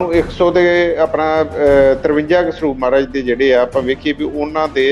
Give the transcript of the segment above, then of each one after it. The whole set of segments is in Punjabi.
100 ਦੇ ਆਪਣਾ 53 ਕੁ ਸਰੂਪ ਮਹਾਰਾਜ ਦੇ ਜਿਹੜੇ ਆ ਆਪਾਂ ਵੇਖੀਏ ਵੀ ਉਹਨਾਂ ਦੇ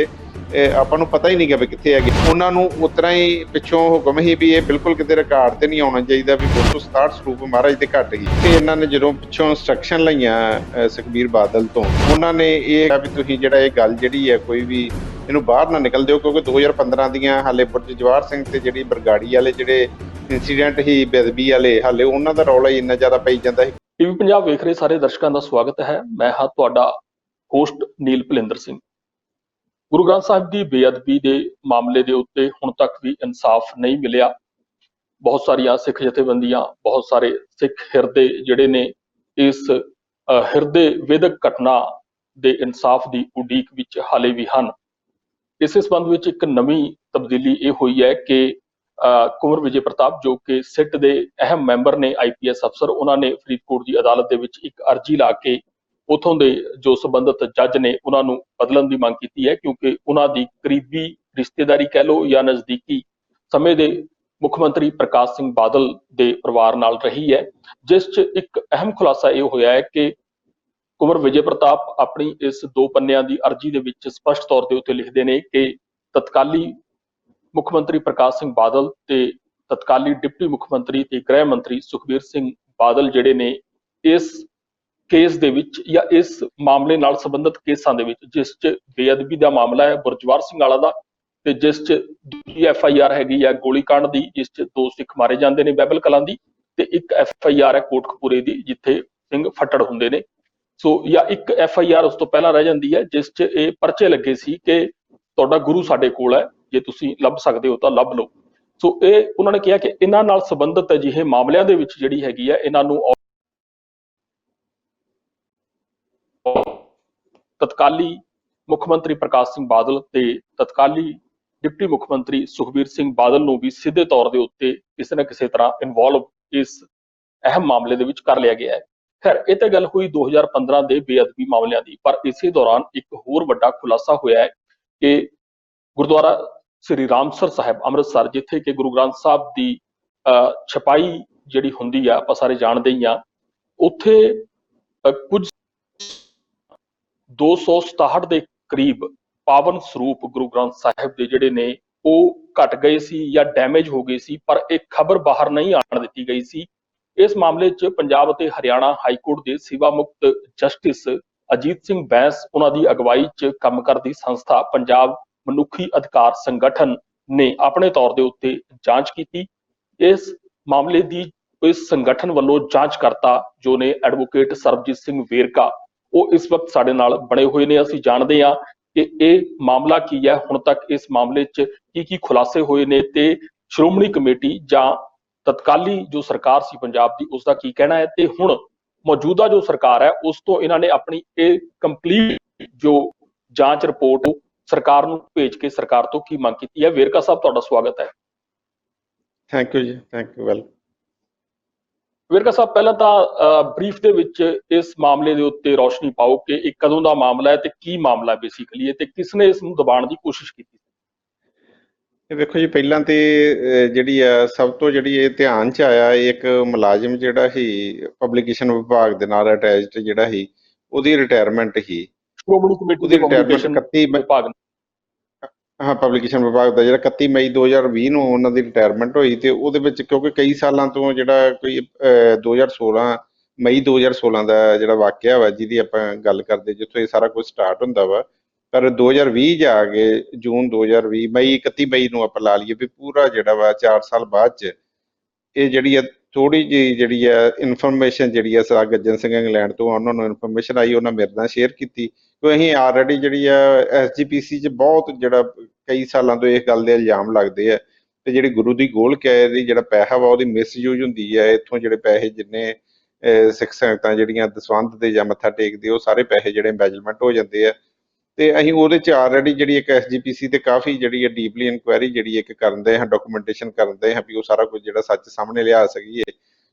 ਆਪਾਂ ਨੂੰ ਪਤਾ ਹੀ ਨਹੀਂ ਗਾ ਵੀ ਕਿੱਥੇ ਹੈਗੇ। ਉਹਨਾਂ ਨੂੰ ਉਤਰਾ ਹੀ ਪਿੱਛੋਂ ਹੁਕਮ ਹੀ ਵੀ ਇਹ ਬਿਲਕੁਲ ਕਿਤੇ ਰਿਕਾਰਡ ਤੇ ਨਹੀਂ ਆਉਣਾ ਚਾਹੀਦਾ ਵੀ 267 ਸਰੂਪ ਮਹਾਰਾਜ ਦੇ ਘੱਟ ਹੀ। ਤੇ ਇਹਨਾਂ ਨੇ ਜਦੋਂ ਪਿੱਛੋਂ ਇੰਸਟਰਕਸ਼ਨ ਲਈਆਂ ਸੁਖਬੀਰ ਬਾਦਲ ਤੋਂ, ਉਹਨਾਂ ਨੇ ਇਹ ਕਿਹਾ ਵੀ ਤੁਸੀਂ ਜਿਹੜਾ ਇਹ ਗੱਲ ਜਿਹੜੀ ਹੈ ਕੋਈ ਵੀ ਇਹਨੂੰ ਬਾਹਰ ਨਾ ਨਿਕਲ ਦਿਓ, ਕਿਉਂਕਿ 2015 ਦੀਆਂ ਹਾਲੇ ਬੁਰਜ ਜਵਾਹਰ ਸਿੰਘ ਤੇ ਜਿਹੜੀ ਬਰਗਾੜੀ ਵਾਲੇ ਜਿਹੜੇ ਇੰਸੀਡੈਂਟ ਹੀ ਬੇਅਦਬੀ ਵਾਲੇ ਹਾਲੇ ਉਹਨਾਂ ਦਾ ਰੌਲਾ ਹੀ ਇੰਨਾ ਜ਼ਿਆਦਾ ਪਈ ਜਾਂਦਾ ਸੀ। ਟੀਵੀ ਪੰਜਾਬ ਵੇਖ ਰਹੇ ਸਾਰੇ ਦਰਸ਼ਕਾਂ ਦਾ ਸਵਾਗਤ ਹੈ। ਮੈਂ ਹਾਂ ਤੁਹਾਡਾ ਹੋਸਟ ਨੀਲ ਭਲਿੰਦਰ ਸਿੰਘ। ਗੁਰੂ ਗ੍ਰੰਥ ਸਾਹਿਬ ਦੀ ਬੇਅਦਬੀ ਦੇ ਮਾਮਲੇ ਦੇ ਉੱਤੇ ਹੁਣ ਤੱਕ ਵੀ ਇਨਸਾਫ ਨਹੀਂ ਮਿਲਿਆ। ਬਹੁਤ ਸਾਰੀਆਂ ਸਿੱਖ ਜਥੇਬੰਦੀਆਂ, ਬਹੁਤ ਸਾਰੇ ਸਿੱਖ ਹਿਰਦੇ ਜਿਹੜੇ ਨੇ ਇਸ ਹਿਰਦੇ ਵਿਦਕ ਘਟਨਾ ਦੇ ਇਨਸਾਫ ਦੀ ਉਡੀਕ ਵਿੱਚ ਹਾਲੇ ਵੀ ਹਨ। ਇਸੇ ਸੰਬੰਧ ਵਿੱਚ ਇੱਕ ਨਵੀਂ ਤਬਦੀਲੀ ਇਹ ਹੋਈ ਹੈ ਕਿ ਕੁੰਵਰ ਵਿਜੇ ਪ੍ਰਤਾਪ ਜੋ ਕਿ ਸਿੱਟ ਦੇ ਅਹਿਮ ਮੈਂਬਰ ਨੇ, IPS ਅਫਸਰ, ਉਹਨਾਂ ਨੇ ਫਰੀਦਕੋਟ ਦੀ ਅਦਾਲਤ ਦੇ ਵਿੱਚ ਇੱਕ ਅਰਜੀ ਲਾ ਕੇ ਉਥੋਂ ਦੇ ਜੋ ਸੰਬੰਧਿਤ ਜੱਜ ਨੇ ਉਹਨਾਂ ਨੂੰ ਬਦਲਣ ਦੀ ਮੰਗ ਕੀਤੀ ਹੈ, ਕਿਉਂਕਿ ਉਹਨਾਂ ਦੀ ਕਰੀਬੀ ਰਿਸ਼ਤੇਦਾਰੀ ਕਹਿ ਲਓ ਜਾਂ ਨਜ਼ਦੀਕੀ ਸਮੇਂ ਦੇ ਮੁੱਖ ਮੰਤਰੀ ਪ੍ਰਕਾਸ਼ ਸਿੰਘ ਬਾਦਲ ਦੇ ਪਰਿਵਾਰ ਨਾਲ ਰਹੀ ਹੈ। ਜਿਸ 'ਚ ਇੱਕ ਅਹਿਮ ਖੁਲਾਸਾ ਇਹ ਹੋਇਆ ਹੈ ਕਿ ਕੁੰਵਰ ਵਿਜੇ ਪ੍ਰਤਾਪ ਆਪਣੀ ਇਸ 2 ਪੰਨਿਆਂ ਦੀ ਅਰਜੀ ਦੇ ਵਿੱਚ ਸਪਸ਼ਟ ਤੌਰ ਦੇ ਉੱਤੇ ਲਿਖਦੇ ਨੇ ਕਿ ਤਤਕਾਲੀ ਮੁੱਖ ਮੰਤਰੀ ਪ੍ਰਕਾਸ਼ ਸਿੰਘ ਬਾਦਲ ਤੇ ਤਤਕਾਲੀ ਡਿਪਟੀ ਮੁੱਖ ਮੰਤਰੀ ਤੇ ਗ੍ਰਹਿ ਮੰਤਰੀ ਸੁਖਬੀਰ ਸਿੰਘ ਬਾਦਲ ਜਿਹੜੇ ਨੇ ਇਸ ਕੇਸ ਦੇ ਵਿੱਚ ਜਾਂ ਇਸ ਮਾਮਲੇ ਨਾਲ ਸੰਬੰਧਿਤ ਕੇਸਾਂ ਦੇ ਵਿੱਚ, ਜਿਸ 'ਚ ਬੇਅਦਬੀ ਦਾ ਮਾਮਲਾ ਹੈ ਬੁਰਜ ਜਵਾਹਰ ਸਿੰਘ ਵਾਲਾ ਦਾ, ਤੇ ਜਿਸ 'ਚ ਦੂਜੀ FIR ਹੈਗੀ ਹੈ ਗੋਲੀकांड ਦੀ, ਜਿਸ 'ਚ 2 ਸਿੱਖ ਮਾਰੇ ਜਾਂਦੇ ਨੇ ਬਹਿਬਲ ਕਲਾਂ ਦੀ, ਤੇ ਇੱਕ FIR ਹੈ ਕੋਟਕਪੂਰੇ ਦੀ ਜਿੱਥੇ ਸਿੰਘ ਫੱਟੜ ਹੁੰਦੇ ਨੇ। ਸੋ ਜਾਂ ਇੱਕ FIR ਉਸ ਤੋਂ ਪਹਿਲਾਂ ਰਹਿ ਜਾਂਦੀ ਹੈ ਜਿਸ 'ਚ ਇਹ ਪਰਚੇ ਲੱਗੇ ਸੀ ਕਿ ਤੁਹਾਡਾ ਗੁਰੂ ਸਾਡੇ ਕੋਲ ਹੈ, ਜੇ ਤੁਸੀਂ ਲੱਭ ਸਕਦੇ ਹੋ ਤਾਂ ਲੱਭ ਲਓ। ਸੋ ਇਹ ਉਹਨਾਂ ਨੇ ਕਿਹਾ ਕਿ ਇਹਨਾਂ ਨਾਲ ਸੰਬੰਧਿਤ ਅਜਿਹੇ ਮਾਮਲਿਆਂ ਦੇ ਵਿੱਚ ਜਿਹੜੀ ਹੈਗੀ ਹੈ ਇਹਨਾਂ ਨੂੰ ਤਤਕਾਲੀ ਮੁੱਖ ਮੰਤਰੀ ਪ੍ਰਕਾਸ਼ ਸਿੰਘ ਬਾਦਲ ਤੇ ਤਤਕਾਲੀ ਡਿਪਟੀ ਮੁੱਖ ਮੰਤਰੀ ਸੁਖਬੀਰ ਸਿੰਘ ਬਾਦਲ ਨੂੰ ਵੀ ਸਿੱਧੇ ਤੌਰ ਦੇ ਉੱਤੇ ਕਿਸੇ ਨਾ ਕਿਸੇ ਤਰ੍ਹਾਂ ਇਨਵੋਲਵ ਇਸ ਅਹਿਮ ਮਾਮਲੇ ਦੇ ਵਿੱਚ ਕਰ ਲਿਆ ਗਿਆ ਹੈ। ਖੈਰ, ਇਹ ਤਾਂ ਗੱਲ ਹੋਈ 2015 ਦੇ ਬੇਅਦਬੀ ਮਾਮਲਿਆਂ ਦੀ, ਪਰ ਇਸੇ ਦੌਰਾਨ ਇੱਕ ਹੋਰ ਵੱਡਾ ਖੁਲਾਸਾ ਹੋਇਆ ਹੈ ਕਿ ਗੁਰਦੁਆਰਾ ਸ੍ਰੀ ਰਾਮਸਰ ਸਾਹਿਬ ਅੰਮ੍ਰਿਤਸਰ, ਜਿੱਥੇ ਕਿ ਗੁਰੂ ਗ੍ਰੰਥ ਸਾਹਿਬ ਦੀ ਛਪਾਈ ਜਿਹੜੀ ਹੁੰਦੀ ਆ ਆਪਾਂ ਸਾਰੇ ਜਾਣਦੇ ਹੀ ਆ, ਉੱਥੇ ਕੁਝ 267 ਦੇ ਕਰੀਬ ਪਾਵਨ ਸਰੂਪ ਗੁਰੂ ਗ੍ਰੰਥ ਸਾਹਿਬ ਦੇ ਜਿਹੜੇ ਨੇ ਉਹ ਘਟ ਗਏ ਸੀ ਜਾਂ ਡੈਮੇਜ ਹੋ ਗਏ ਸੀ, ਪਰ ਇਹ ਖਬਰ ਬਾਹਰ ਨਹੀਂ ਆਉਣ ਦਿੱਤੀ ਗਈ ਸੀ। ਇਸ ਮਾਮਲੇ 'ਚ ਪੰਜਾਬ ਅਤੇ ਹਰਿਆਣਾ ਹਾਈਕੋਰਟ ਦੇ ਸੇਵਾ ਮੁਕਤ ਜਸਟਿਸ ਅਜੀਤ ਸਿੰਘ ਬੈਂਸ ਉਹਨਾਂ ਦੀ ਅਗਵਾਈ 'ਚ ਕੰਮ ਕਰਦੀ ਸੰਸਥਾ ਪੰਜਾਬ ਮਨੁੱਖੀ ਅਧਿਕਾਰ ਸੰਗਠਨ ਨੇ ਆਪਣੇ ਤੌਰ ਦੇ ਉੱਤੇ ਜਾਂਚ ਕੀਤੀ। ਇਸ ਮਾਮਲੇ ਦੀ ਇਸ ਸੰਗਠਨ ਵੱਲੋਂ ਜਾਂਚਕਰਤਾ ਜੋ ਨੇ ਐਡਵੋਕੇਟ ਸਰਬਜੀਤ ਸਿੰਘ ਵੇਰਕਾ, ਉਹ ਇਸ ਵਕਤ ਸਾਡੇ ਨਾਲ ਬਣੇ ਹੋਏ ਨੇ। ਅਸੀਂ ਜਾਣਦੇ ਹਾਂ ਕਿ ਇਹ ਮਾਮਲਾ ਕੀ ਹੈ, ਹੁਣ ਤੱਕ ਇਸ ਮਾਮਲੇ 'ਚ ਕੀ ਖੁਲਾਸੇ ਹੋਏ ਨੇ ਤੇ ਸ਼੍ਰੋਮਣੀ ਕਮੇਟੀ ਜਾਂ ਤਤਕਾਲੀ ਜੋ ਸਰਕਾਰ ਸੀ ਪੰਜਾਬ ਦੀ ਉਸ ਦਾ ਕੀ ਕਹਿਣਾ ਹੈ, ਤੇ ਹੁਣ ਮੌਜੂਦਾ ਜੋ ਸਰਕਾਰ ਹੈ ਉਸ ਤੋਂ ਇਹਨਾਂ ਨੇ ਆਪਣੀ ਇਹ ਕੰਪਲੀਟ ਜੋ ਜਾਂਚ ਰਿਪੋਰਟ ਸਰਕਾਰ ਨੂੰ ਭੇਜ ਕੇ ਸਰਕਾਰ ਤੋਂ ਕੀ ਮੰਗ ਕੀਤੀ ਹੈ। ਵੇਰਕਾ ਸਾਹਿਬ, ਤੁਹਾਡਾ ਸਵਾਗਤ ਹੈ। ਥੈਂਕ ਯੂ ਜੀ, ਥੈਂਕ ਯੂ। ਵੈਲ ਵੇਰਕਾ ਸਾਹਿਬ, ਪਹਿਲਾਂ ਤਾਂ ਬਰੀਫ ਦੇ ਵਿੱਚ ਇਸ ਮਾਮਲੇ ਦੇ ਉੱਤੇ ਰੌਸ਼ਨੀ ਪਾਓ ਕਿ ਇਹ ਕਦੋਂ ਦਾ ਮਾਮਲਾ ਹੈ ਤੇ ਕੀ ਮਾਮਲਾ ਬੇਸਿਕਲੀ ਹੈ ਤੇ ਕਿਸ ਨੇ ਇਸ ਨੂੰ ਦਬਾਉਣ ਦੀ ਕੋਸ਼ਿਸ਼ ਕੀਤੀ। ਇਹ ਵੇਖੋ ਜੀ, ਪਹਿਲਾਂ ਤੇ ਜਿਹੜੀ ਆ ਸਭ ਤੋਂ ਜਿਹੜੀ ਇਹ ਧਿਆਨ 'ਚ ਆਇਆ, ਇੱਕ ਮੁਲਾਜ਼ਮ ਜਿਹੜਾ ਸੀ ਪਬਲੀਕੇਸ਼ਨ ਵਿਭਾਗ ਦੇ ਨਾਲ ਅਟੈਚਡ ਜਿਹੜਾ ਸੀ, ਉਹਦੀ ਰਿਟਾਇਰਮੈਂਟ ਸੀ। ਸ਼੍ਰੋਮਣੀ ਕਮੇਟੀ ਉਹਦੀ ਰਿਟਾਇਰਮੈਂਟ 31 ਵਿਭਾਗ ਹਾਂ ਪਬਲੀਕੇਸ਼ਨ ਵਿਭਾਗ ਦਾ ਜਿਹੜਾ 31 ਮਈ 2020 ਨੂੰ ਉਹਨਾਂ ਦੀ ਰਿਟਾਇਰਮੈਂਟ ਹੋਈ। ਤੇ ਉਹਦੇ ਵਿੱਚ ਕਿਉਂਕਿ ਕਈ ਸਾਲਾਂ ਤੋਂ ਜਿਹੜਾ ਕੋਈ 2016 ਮਈ 2016 ਦਾ ਜਿਹੜਾ ਵਾਕਿਆ ਵਾ ਜਿਹਦੀ ਆਪਾਂ ਗੱਲ ਕਰਦੇ, ਜਿੱਥੋਂ ਇਹ ਸਾਰਾ ਕੁਝ ਸਟਾਰਟ ਹੁੰਦਾ ਵਾ, ਪਰ 2020 ਜਾ ਕੇ ਜੂਨ 2020 ਮਈ 31 ਮਈ ਨੂੰ ਆਪਾਂ ਲਾ ਲਈਏ ਵੀ ਪੂਰਾ ਜਿਹੜਾ ਵਾ 4 ਸਾਲ ਬਾਅਦ 'ਚ ਇਹ ਜਿਹੜੀ ਆ ਥੋੜ੍ਹੀ ਜਿਹੀ ਜਿਹੜੀ ਆ ਇਨਫੋਰਮੇਸ਼ਨ ਜਿਹੜੀ ਆ ਸਰ ਗੱਜਣ ਸਿੰਘ ਇੰਗਲੈਂਡ ਤੋਂ ਉਹਨਾਂ ਨੂੰ ਇਨਫੋਰਮੇਸ਼ਨ ਆਈ, ਉਹਨਾਂ ਮੇਰੇ ਨਾਲ ਸ਼ੇਅਰ ਕੀਤੀ। ਕਿਉਂ ਅਸੀਂ ਆਲਰੇਡੀ ਜਿਹੜੀ ਆ SGPC 'ਚ ਬਹੁਤ ਜਿਹੜਾ ਕਈ ਸਾਲਾਂ ਤੋਂ ਇਸ ਗੱਲ ਦੇ ਇਲਜ਼ਾਮ ਲੱਗਦੇ ਆ ਤੇ ਜਿਹੜੀ ਗੁਰੂ ਦੀ ਗੋਲਕ ਹੈ ਇਹਦੀ ਜਿਹੜਾ ਪੈਸਾ ਵਾ ਉਹਦੀ ਮਿਸਯੂਜ਼ ਹੁੰਦੀ ਹੈ। ਇੱਥੋਂ ਜਿਹੜੇ ਪੈਸੇ ਜਿੰਨੇ ਸਿੱਖ ਸੰਗਤਾਂ ਜਿਹੜੀਆਂ ਦਸਵੰਧ ਦੇ ਜਾਂ ਮੱਥਾ ਟੇਕਦੇ ਉਹ ਸਾਰੇ ਪੈਸੇ ਜਿਹੜੇ ਐਮਬੈਜਲਮੈਂਟ ਹੋ ਜਾਂਦੇ ਆ। ਤੇ ਅਸੀਂ ਉਹਦੇ 'ਚ ਆਲਰੇਡੀ ਜਿਹੜੀ ਇੱਕ SGPC ਤੇ ਕਾਫੀ ਜਿਹੜੀ ਹੈ ਡੀਪਲੀ ਇਨਕੁਆਇਰੀ ਜਿਹੜੀ ਇੱਕ ਕਰਦੇ ਹਾਂ, ਡਾਕੂਮੈਂਟੇਸ਼ਨ ਕਰਦੇ ਹਾਂ ਵੀ ਉਹ ਸਾਰਾ ਕੁਝ ਜਿਹੜਾ ਸੱਚ ਸਾਹਮਣੇ ਲਿਆ ਸਕੀਏ।